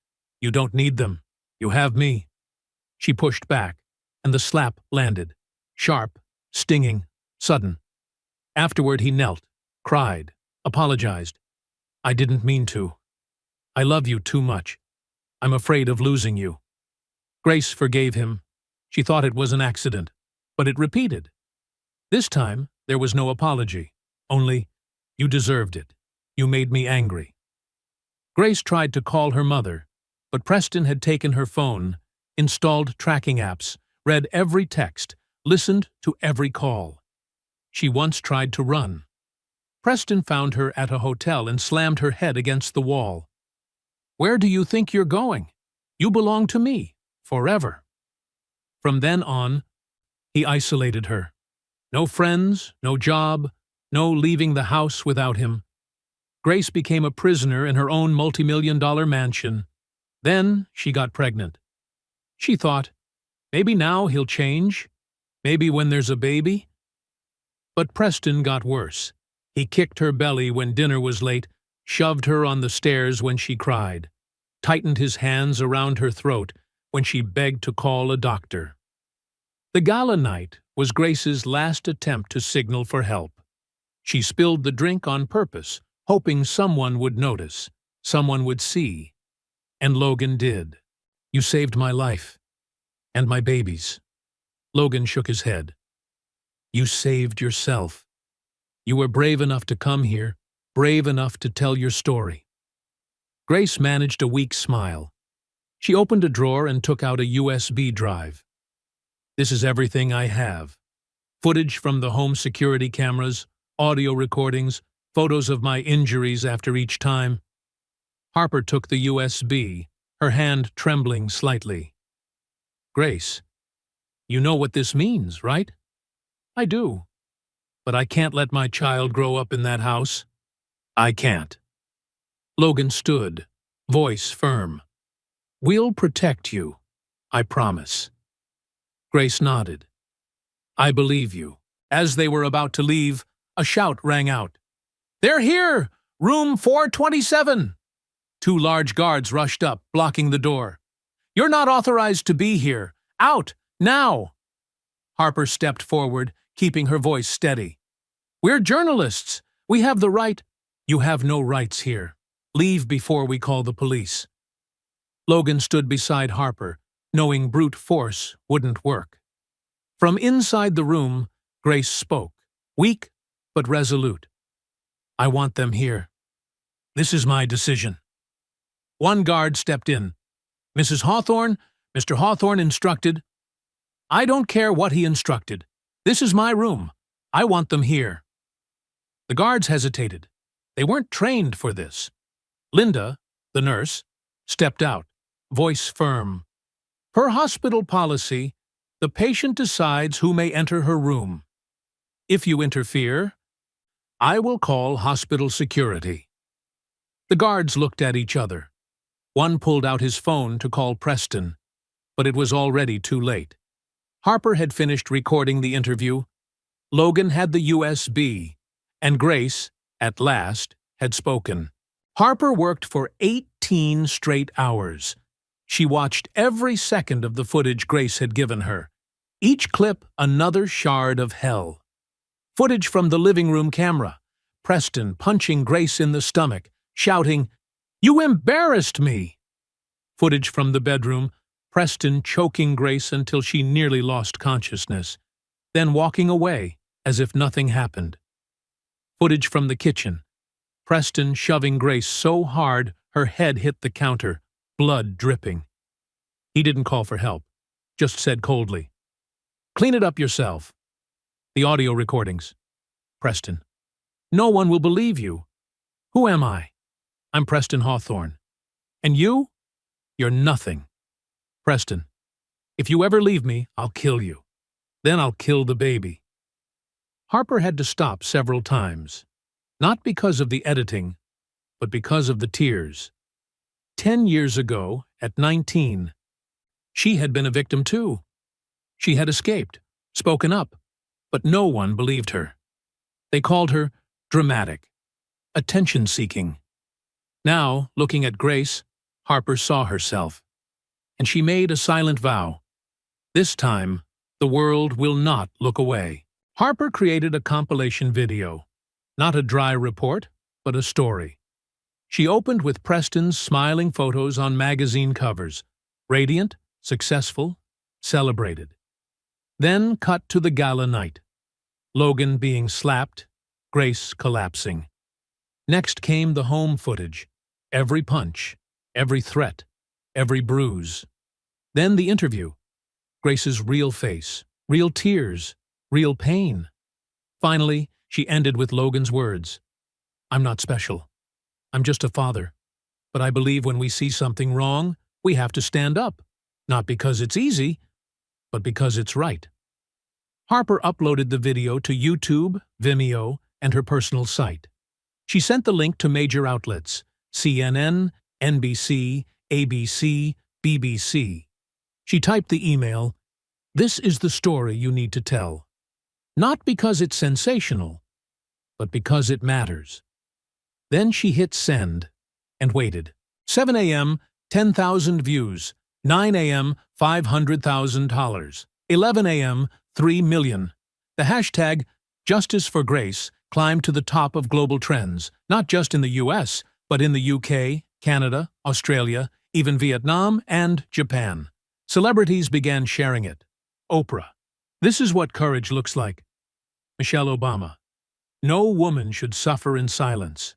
"You don't need them. You have me." She pushed back, and the slap landed. Sharp, stinging, sudden. Afterward, he knelt, cried, apologized. "I didn't mean to. I love you too much. I'm afraid of losing you." Grace forgave him. She thought it was an accident, but it repeated. This time, there was no apology. Only, "You deserved it. You made me angry." Grace tried to call her mother, but Preston had taken her phone, installed tracking apps, read every text, listened to every call. She once tried to run. Preston found her at a hotel and slammed her head against the wall. "Where do you think you're going? You belong to me, forever." From then on, he isolated her. No friends, no job, no leaving the house without him. Grace became a prisoner in her own multi-million-dollar mansion. Then she got pregnant. She thought, maybe now he'll change, maybe when there's a baby. But Preston got worse. He kicked her belly when dinner was late, shoved her on the stairs when she cried, tightened his hands around her throat when she begged to call a doctor. The gala night was Grace's last attempt to signal for help. She spilled the drink on purpose, hoping someone would notice, someone would see. And Logan did. "You saved my life. And my baby's." Logan shook his head. "You saved yourself. You were brave enough to come here, brave enough to tell your story." Grace managed a weak smile. She opened a drawer and took out a USB drive. "This is everything I have. Footage from the home security cameras, audio recordings, photos of my injuries after each time." Harper took the USB, her hand trembling slightly. "Grace, you know what this means, right?" "I do. But I can't let my child grow up in that house. I can't." Logan stood, voice firm. "We'll protect you. I promise." Grace nodded. "I believe you." As they were about to leave, a shout rang out. "They're here! Room 427! Two large guards rushed up, blocking the door. "You're not authorized to be here. Out, now!" Harper stepped forward, keeping her voice steady. "We're journalists. We have the right—" "You have no rights here. Leave before we call the police." Logan stood beside Harper, knowing brute force wouldn't work. From inside the room, Grace spoke, weak but resolute. "I want them here. This is my decision." One guard stepped in. "Mrs. Hawthorne, Mr. Hawthorne instructed—" "I don't care what he instructed. This is my room. I want them here." The guards hesitated. They weren't trained for this. Linda, the nurse, stepped out, voice firm. "Per hospital policy, the patient decides who may enter her room. If you interfere, I will call hospital security." The guards looked at each other. One pulled out his phone to call Preston, but it was already too late. Harper had finished recording the interview. Logan had the USB, and Grace, at last, had spoken. Harper worked for 18 straight hours. She watched every second of the footage Grace had given her, each clip another shard of hell. Footage from the living room camera, Preston punching Grace in the stomach, shouting, "You embarrassed me!" Footage from the bedroom, Preston choking Grace until she nearly lost consciousness, then walking away as if nothing happened. Footage from the kitchen, Preston shoving Grace so hard her head hit the counter, blood dripping. He didn't call for help, just said coldly, "Clean it up yourself." The audio recordings. Preston, "No one will believe you. Who am I? I'm Preston Hawthorne. And you? You're nothing." Preston, "If you ever leave me, I'll kill you. Then I'll kill the baby." Harper had to stop several times, not because of the editing, but because of the tears. 10 years ago, at 19, she had been a victim too. She had escaped, spoken up, but no one believed her. They called her dramatic, attention-seeking. Now, looking at Grace, Harper saw herself, and she made a silent vow. This time, the world will not look away. Harper created a compilation video, not a dry report, but a story. She opened with Preston's smiling photos on magazine covers, radiant, successful, celebrated. Then cut to the gala night. Logan being slapped, Grace collapsing. Next came the home footage, every punch, every threat, every bruise. Then the interview, Grace's real face, real tears, real pain. Finally, she ended with Logan's words, "I'm not special. I'm just a father. But I believe when we see something wrong, we have to stand up. Not because it's easy, but because it's right." Harper uploaded the video to YouTube, Vimeo, and her personal site. She sent the link to major outlets, CNN, NBC, ABC, BBC. She typed the email, "This is the story you need to tell." Not because it's sensational, but because it matters. Then she hit send and waited. 7 a.m., 10,000 views. 9 a.m., $500,000. 11 a.m., 3 million. The hashtag Justice for Grace climbed to the top of global trends, not just in the US, but in the UK, Canada, Australia, even Vietnam and Japan. Celebrities began sharing it. Oprah. "This is what courage looks like." Michelle Obama. "No woman should suffer in silence."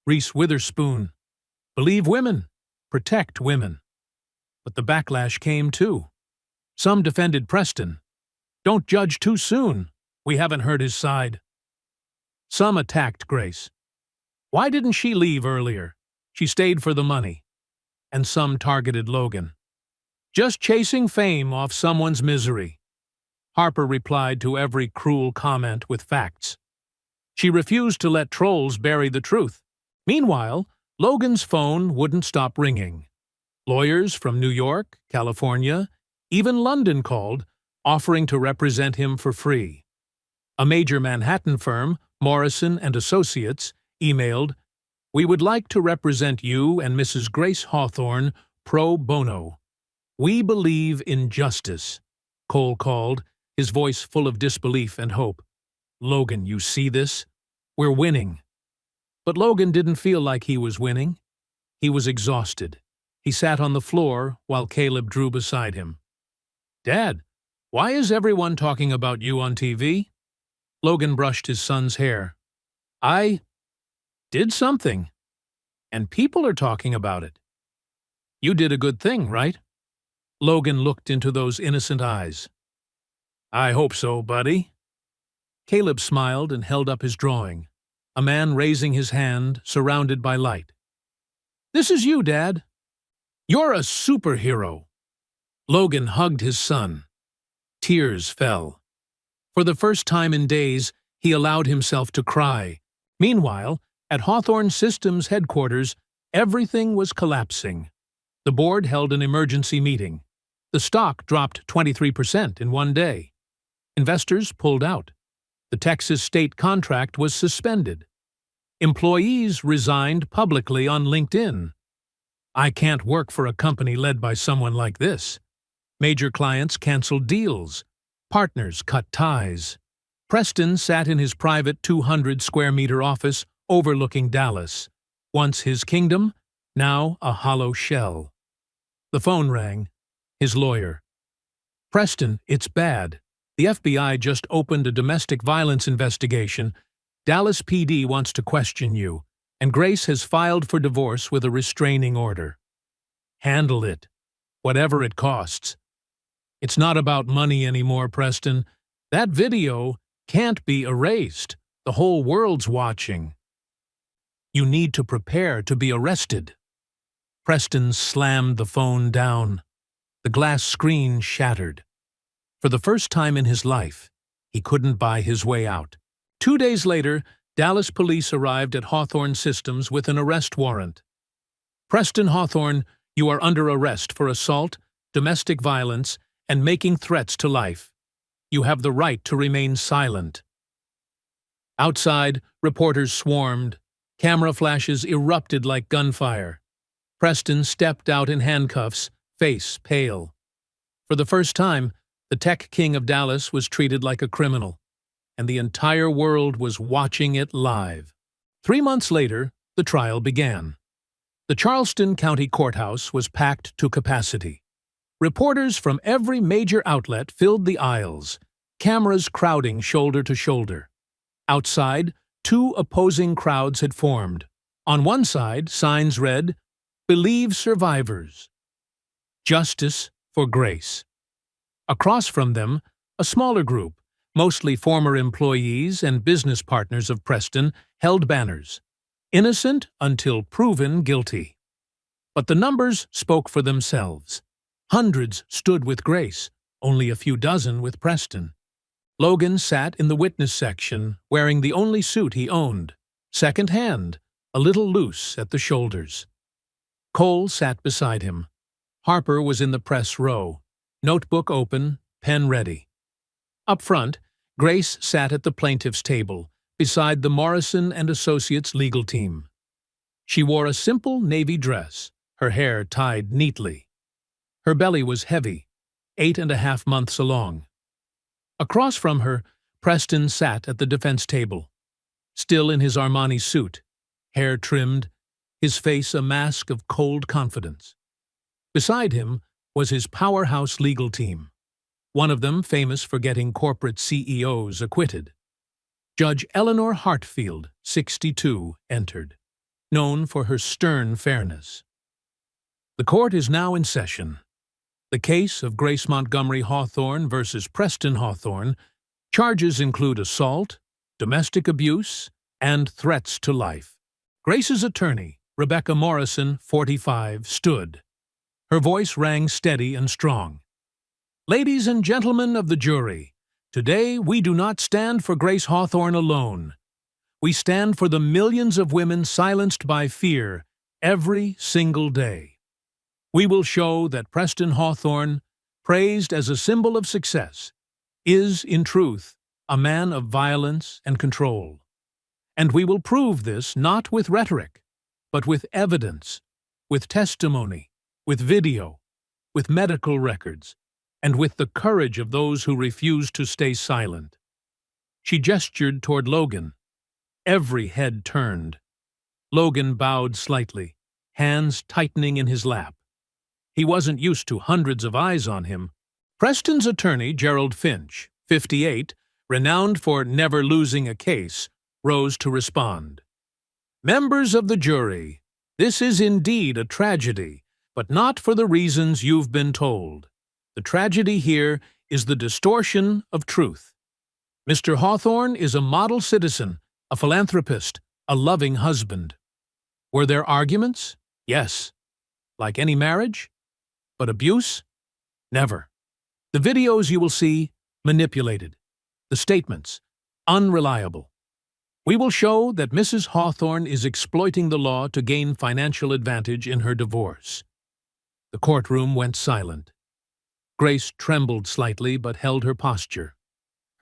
Reese Witherspoon. "Believe women. Protect women." But the backlash came too. Some defended Preston. "Don't judge too soon. We haven't heard his side." Some attacked Grace. "Why didn't she leave earlier? She stayed for the money." And some targeted Logan. "Just chasing fame off someone's misery." Harper replied to every cruel comment with facts. She refused to let trolls bury the truth. Meanwhile, Logan's phone wouldn't stop ringing. Lawyers from New York, California, even London called, offering to represent him for free. A major Manhattan firm, Morrison and Associates, emailed, "We would like to represent you and Mrs. Grace Hawthorne pro bono. We believe in justice." Cole called, his voice full of disbelief and hope. "Logan, you see this? We're winning." But Logan didn't feel like he was winning. He was exhausted. He sat on the floor while Caleb drew beside him. "Dad, why is everyone talking about you on TV?" Logan brushed his son's hair. "I did something, and people are talking about it." "You did a good thing, right?" Logan looked into those innocent eyes. "I hope so, buddy." Caleb smiled and held up his drawing, a man raising his hand, surrounded by light. "This is you, Dad. You're a superhero." Logan hugged his son. Tears fell. For the first time in days, he allowed himself to cry. Meanwhile, at Hawthorne Systems headquarters, everything was collapsing. The board held an emergency meeting. The stock dropped 23% in one day. Investors pulled out. The Texas state contract was suspended. Employees resigned publicly on LinkedIn. "I can't work for a company led by someone like this." Major clients canceled deals. Partners cut ties. Preston sat in his private 200-square-meter office overlooking Dallas, once his kingdom, now a hollow shell. The phone rang. His lawyer. "Preston, it's bad. The FBI just opened a domestic violence investigation. Dallas PD wants to question you, and Grace has filed for divorce with a restraining order." "Handle it, whatever it costs." "It's not about money anymore, Preston. That video can't be erased. The whole world's watching. You need to prepare to be arrested." Preston slammed the phone down. The glass screen shattered. For the first time in his life, he couldn't buy his way out. 2 days later, Dallas police arrived at Hawthorne Systems with an arrest warrant. "Preston Hawthorne, you are under arrest for assault, domestic violence, and making threats to life. You have the right to remain silent." Outside, reporters swarmed. Camera flashes erupted like gunfire. Preston stepped out in handcuffs, face pale. For the first time, the tech king of Dallas was treated like a criminal, and the entire world was watching it live. 3 months later, the trial began. The Charleston County Courthouse was packed to capacity. Reporters from every major outlet filled the aisles, cameras crowding shoulder to shoulder. Outside, 2 opposing crowds had formed. On one side, signs read, "Believe survivors. Justice for Grace." Across from them, a smaller group, mostly former employees and business partners of Preston, held banners, "Innocent until proven guilty." But the numbers spoke for themselves. Hundreds stood with Grace, only a few dozen with Preston. Logan sat in the witness section, wearing the only suit he owned, second-hand, a little loose at the shoulders. Cole sat beside him. Harper was in the press row, notebook open, pen ready. Up front, Grace sat at the plaintiff's table, beside the Morrison and Associates legal team. She wore a simple navy dress, her hair tied neatly. Her belly was heavy, 8.5 months along. Across from her, Preston sat at the defense table, still in his Armani suit, hair trimmed, his face a mask of cold confidence. Beside him was his powerhouse legal team, one of them famous for getting corporate CEOs acquitted. Judge Eleanor Hartfield, 62, entered, known for her stern fairness. The court is now in session. The case of Grace Montgomery Hawthorne versus Preston Hawthorne. Charges include assault, domestic abuse, and threats to life. Grace's attorney, Rebecca Morrison, 45, stood. Her voice rang steady and strong. Ladies and gentlemen of the jury, today we do not stand for Grace Hawthorne alone. We stand for the millions of women silenced by fear every single day. We will show that Preston Hawthorne, praised as a symbol of success, is, in truth, a man of violence and control. And we will prove this not with rhetoric, but with evidence, with testimony, with video, with medical records, and with the courage of those who refuse to stay silent. She gestured toward Logan. Every head turned. Logan bowed slightly, hands tightening in his lap. He wasn't used to hundreds of eyes on him. Preston's attorney, Gerald Finch, 58, renowned for never losing a case, rose to respond. Members of the jury, this is indeed a tragedy, but not for the reasons you've been told. The tragedy here is the distortion of truth. Mr. Hawthorne is a model citizen, a philanthropist, a loving husband. Were there arguments? Yes. Like any marriage? But abuse? Never. The videos you will see, manipulated. The statements, unreliable. We will show that Mrs. Hawthorne is exploiting the law to gain financial advantage in her divorce. The courtroom went silent. Grace trembled slightly but held her posture.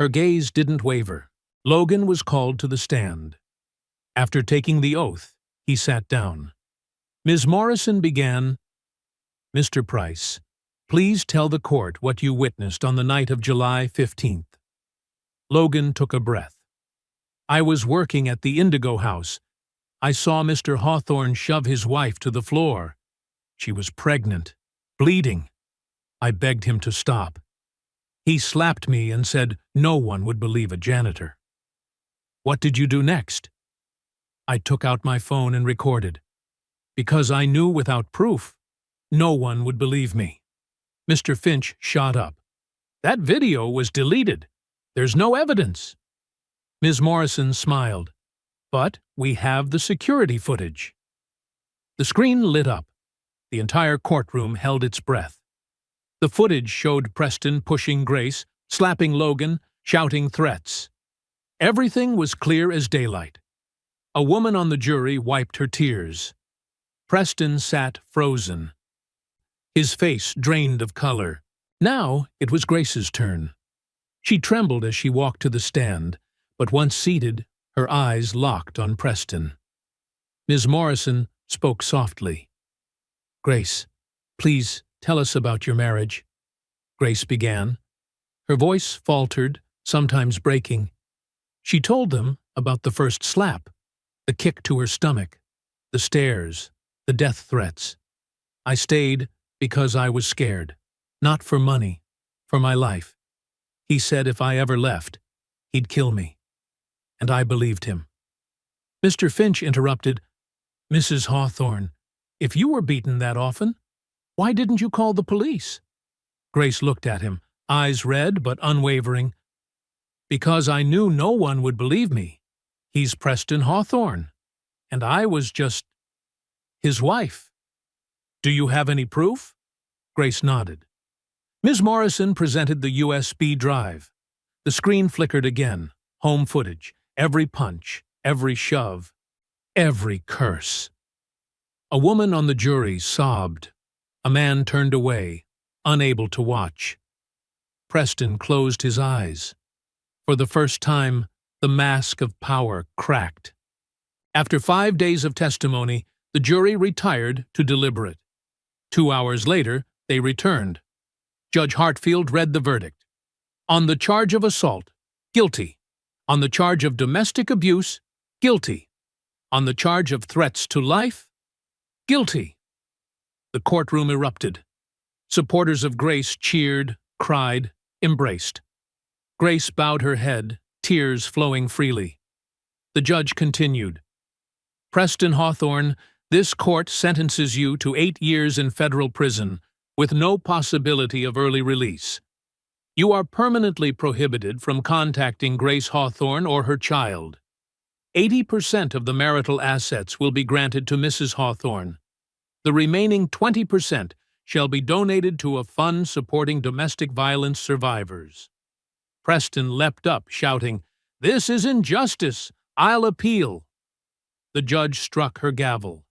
Her gaze didn't waver. Logan was called to the stand. After taking the oath, he sat down. Ms. Morrison began, Mr. Price, please tell the court what you witnessed on the night of July 15th. Logan took a breath. I was working at the Indigo House. I saw Mr. Hawthorne shove his wife to the floor. She was pregnant, bleeding. I begged him to stop. He slapped me and said no one would believe a janitor. What did you do next? I took out my phone and recorded. Because I knew without proof, no one would believe me. Mr. Finch shot up. That video was deleted. There's no evidence. Ms. Morrison smiled. But we have the security footage. The screen lit up. The entire courtroom held its breath. The footage showed Preston pushing Grace, slapping Logan, shouting threats. Everything was clear as daylight. A woman on the jury wiped her tears. Preston sat frozen. His face drained of color. Now it was Grace's turn. She trembled as she walked to the stand, but once seated, her eyes locked on Preston. Ms. Morrison spoke softly. Grace, please tell us about your marriage. Grace began. Her voice faltered, sometimes breaking. She told them about the first slap, the kick to her stomach, the stares, the death threats. I stayed because I was scared, not for money, for my life. He said if I ever left, he'd kill me. And I believed him. Mr. Finch interrupted, Mrs. Hawthorne, if you were beaten that often, why didn't you call the police? Grace looked at him, eyes red but unwavering. Because I knew no one would believe me. He's Preston Hawthorne, and I was just his wife. Do you have any proof? Grace nodded. Ms. Morrison presented the USB drive. The screen flickered again. Home footage. Every punch, every shove, every curse. A woman on the jury sobbed. A man turned away, unable to watch. Preston closed his eyes. For the first time, the mask of power cracked. After 5 days of testimony, the jury retired to deliberate. 2 hours later, they returned. Judge Hartfield read the verdict. On the charge of assault, guilty. On the charge of domestic abuse, guilty. On the charge of threats to life, guilty. The courtroom erupted. Supporters of Grace cheered, cried, embraced. Grace bowed her head, tears flowing freely. The judge continued. Preston Hawthorne, this court sentences you to 8 years in federal prison, with no possibility of early release. You are permanently prohibited from contacting Grace Hawthorne or her child. 80% of the marital assets will be granted to Mrs. Hawthorne. The remaining 20% shall be donated to a fund supporting domestic violence survivors. Preston leapt up, shouting, "This is injustice! I'll appeal!" The judge struck her gavel.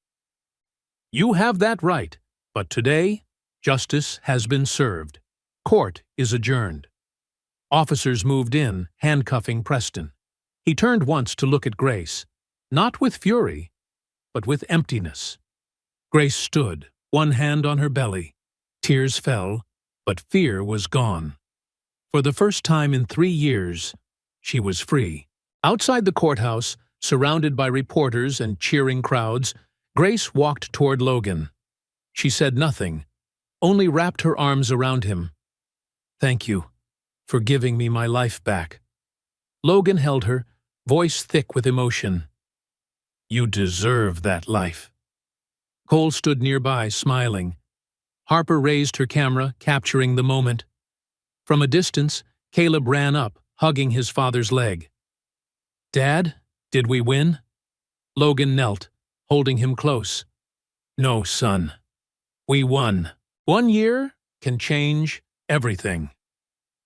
You have that right, but today, justice has been served. Court is adjourned. Officers moved in, handcuffing Preston. He turned once to look at Grace, not with fury, but with emptiness. Grace stood, one hand on her belly. Tears fell, but fear was gone. For the first time in 3 years, she was free. Outside the courthouse, surrounded by reporters and cheering crowds, Grace walked toward Logan. She said nothing, only wrapped her arms around him. Thank you for giving me my life back. Logan held her, voice thick with emotion. You deserve that life. Cole stood nearby, smiling. Harper raised her camera, capturing the moment. From a distance, Caleb ran up, hugging his father's leg. Dad, did we win? Logan knelt, holding him close. No, son. We won. 1 year can change everything.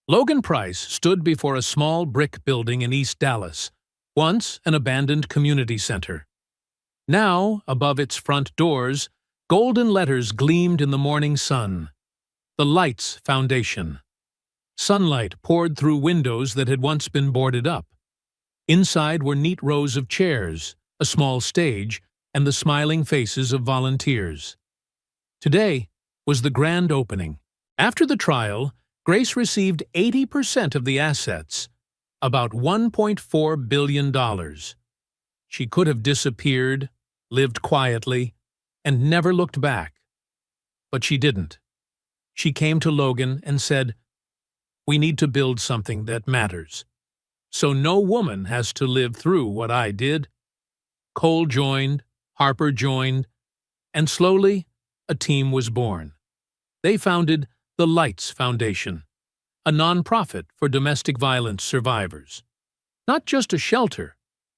Logan Price stood before a small brick building in East Dallas, once an abandoned community center. Now, above its front doors, golden letters gleamed in the morning sun. The Lights Foundation. Sunlight poured through windows that had once been boarded up. Inside were neat rows of chairs, a small stage, and the smiling faces of volunteers. Today was the grand opening. After the trial, Grace received 80% of the assets, about $1.4 billion. She could have disappeared, lived quietly, and never looked back. But she didn't. She came to Logan and said, "We need to build something that matters. So no woman has to live through what I did." Cole joined, Harper joined, and slowly a team was born. They founded the Lights Foundation, a nonprofit for domestic violence survivors. Not just a shelter,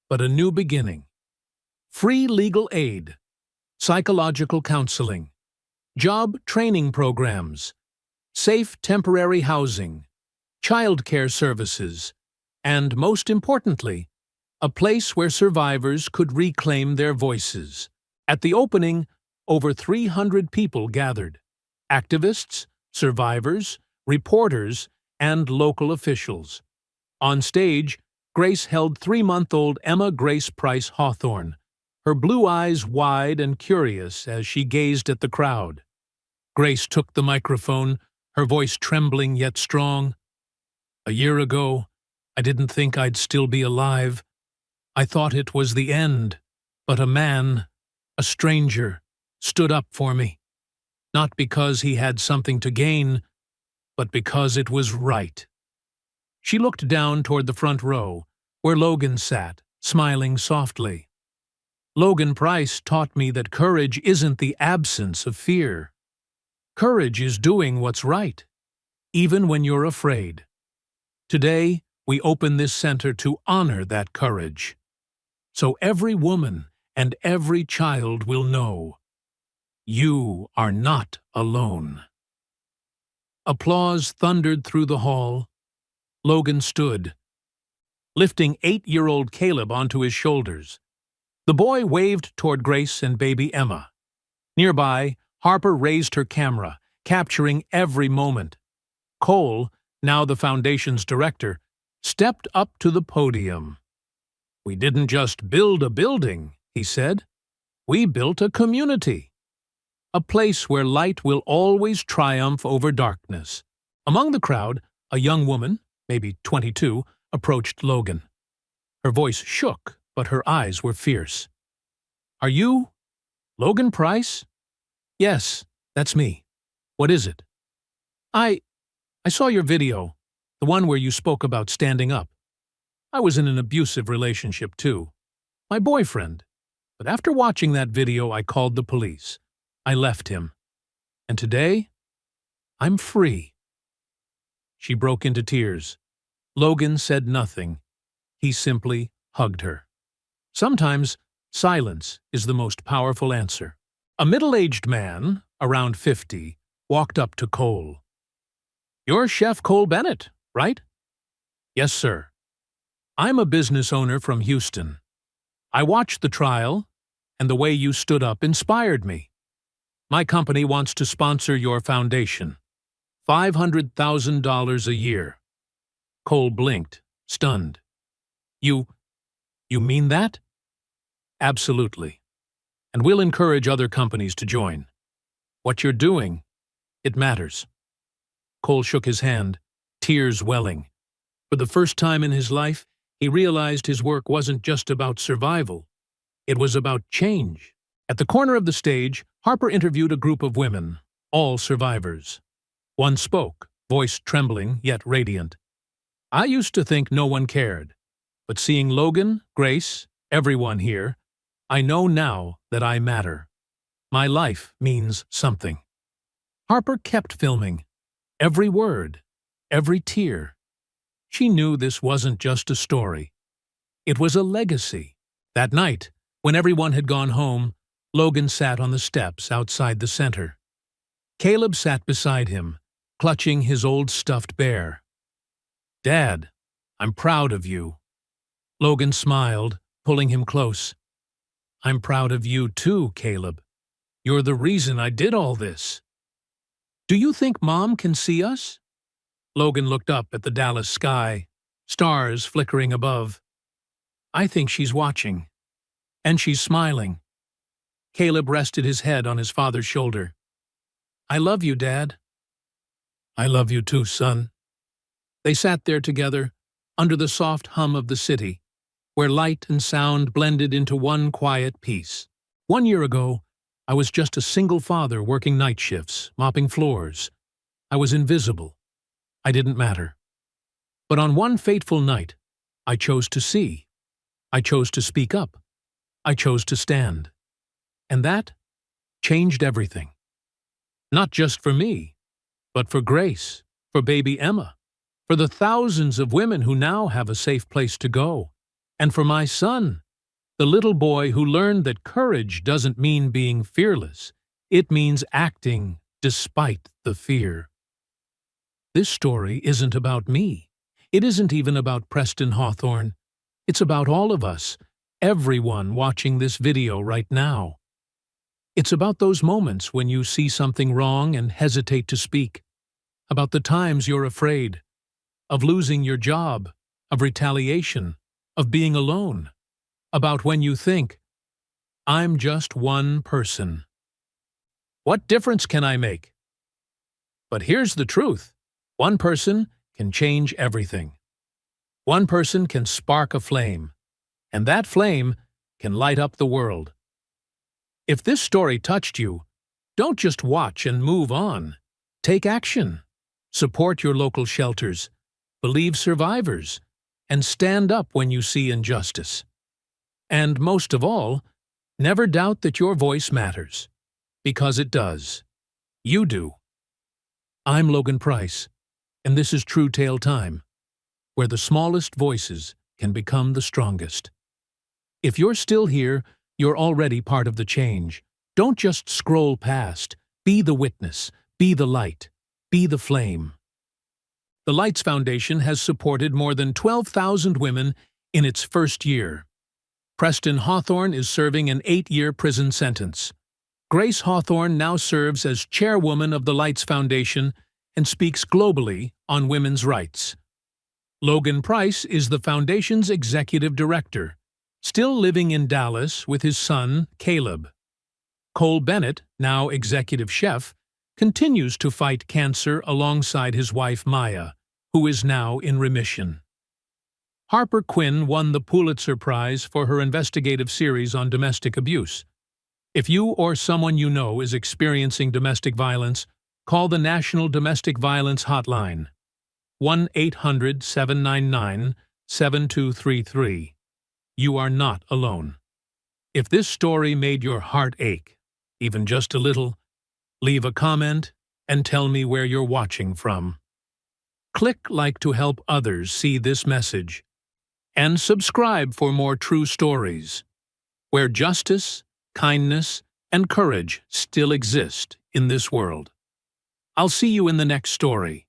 but a new beginning. Free legal aid, psychological counseling, job training programs, safe temporary housing, childcare services, and most importantly, a place where survivors could reclaim their voices. At the opening, over 300 people gathered. Activists, survivors, reporters, and local officials. On stage, Grace held 3-month-old Emma Grace Price Hawthorne, her blue eyes wide and curious as she gazed at the crowd. Grace took the microphone, her voice trembling yet strong. "A year ago, I didn't think I'd still be alive. I thought it was the end, but a man, a stranger, stood up for me. Not because he had something to gain, but because it was right." She looked down toward the front row, where Logan sat, smiling softly. Logan Price taught me that courage isn't the absence of fear. Courage is doing what's right, even when you're afraid. Today, we open this center to honor that courage, so every woman and every child will know you are not alone. Applause thundered through the hall. Logan stood, lifting 8-year-old Caleb onto his shoulders. The boy waved toward Grace and baby Emma. Nearby, Harper raised her camera, capturing every moment. Cole, now the foundation's director, stepped up to the podium. "We didn't just build a building," he said. "We built a community. A place where light will always triumph over darkness." Among the crowd, a young woman, maybe 22, approached Logan. Her voice shook, but her eyes were fierce. "Are you Logan Price?" "Yes, that's me. What is it?" I saw your video, the one where you spoke about standing up. I was in an abusive relationship too. My boyfriend. But after watching that video, I called the police. I left him. And today, I'm free." She broke into tears. Logan said nothing. He simply hugged her. Sometimes, silence is the most powerful answer. A middle-aged man, around 50, walked up to Cole. "You're Chef Cole Bennett, right?" "Yes, sir. I'm a business owner from Houston. I watched the trial, and the way you stood up inspired me. My company wants to sponsor your foundation. $500,000 a year." Cole blinked, stunned. You mean that?" "Absolutely. And we'll encourage other companies to join. What you're doing, it matters." Cole shook his hand, tears welling. For the first time in his life, he realized his work wasn't just about survival. It was about change. At the corner of the stage, Harper interviewed a group of women, all survivors. One spoke, voice trembling yet radiant. "I used to think no one cared. But seeing Logan, Grace, everyone here, I know now that I matter. My life means something." Harper kept filming. Every word, every tear. She knew this wasn't just a story. It was a legacy. That night, when everyone had gone home, Logan sat on the steps outside the center. Caleb sat beside him, clutching his old stuffed bear. "Dad, I'm proud of you." Logan smiled, pulling him close. "I'm proud of you too, Caleb. You're the reason I did all this." "Do you think Mom can see us?" Logan looked up at the Dallas sky, stars flickering above. "I think she's watching. And she's smiling." Caleb rested his head on his father's shoulder. "I love you, Dad." "I love you too, son." They sat there together, under the soft hum of the city, where light and sound blended into one quiet peace. 1 year ago, I was just a single father working night shifts, mopping floors. I was invisible. I didn't matter. But on one fateful night, I chose to see. I chose to speak up. I chose to stand. And that changed everything. Not just for me, but for Grace, for baby Emma, for the thousands of women who now have a safe place to go, and for my son, the little boy who learned that courage doesn't mean being fearless. It means acting despite the fear. This story isn't about me. It isn't even about Preston Hawthorne. It's about all of us, everyone watching this video right now. It's about those moments when you see something wrong and hesitate to speak, about the times you're afraid, of losing your job, of retaliation, of being alone, about when you think, "I'm just one person. What difference can I make?" But here's the truth. One person can change everything. One person can spark a flame, and that flame can light up the world. If this story touched you, don't just watch and move on. Take action. Support your local shelters. Believe survivors. And stand up when you see injustice. And most of all, never doubt that your voice matters. Because it does. You do. I'm Logan Price, and this is True Tale Time, where the smallest voices can become the strongest. If you're still here, you're already part of the change. Don't just scroll past. Be the witness. Be the light. Be the flame. The Lights Foundation has supported more than 12,000 women in its first year. Preston Hawthorne is serving an 8-year prison sentence. Grace Hawthorne now serves as chairwoman of the Lights Foundation and speaks globally on women's rights. Logan Price is the foundation's executive director, still living in Dallas with his son, Caleb. Cole Bennett, now executive chef, continues to fight cancer alongside his wife Maya, who is now in remission. Harper Quinn won the Pulitzer Prize for her investigative series on domestic abuse. If you or someone you know is experiencing domestic violence, call the National Domestic Violence Hotline, 1-800-799-7233. You are not alone. If this story made your heart ache, even just a little, leave a comment and tell me where you're watching from. Click like to help others see this message. And subscribe for more true stories, where justice, kindness, and courage still exist in this world. I'll see you in the next story,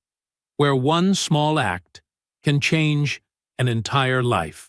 where one small act can change an entire life.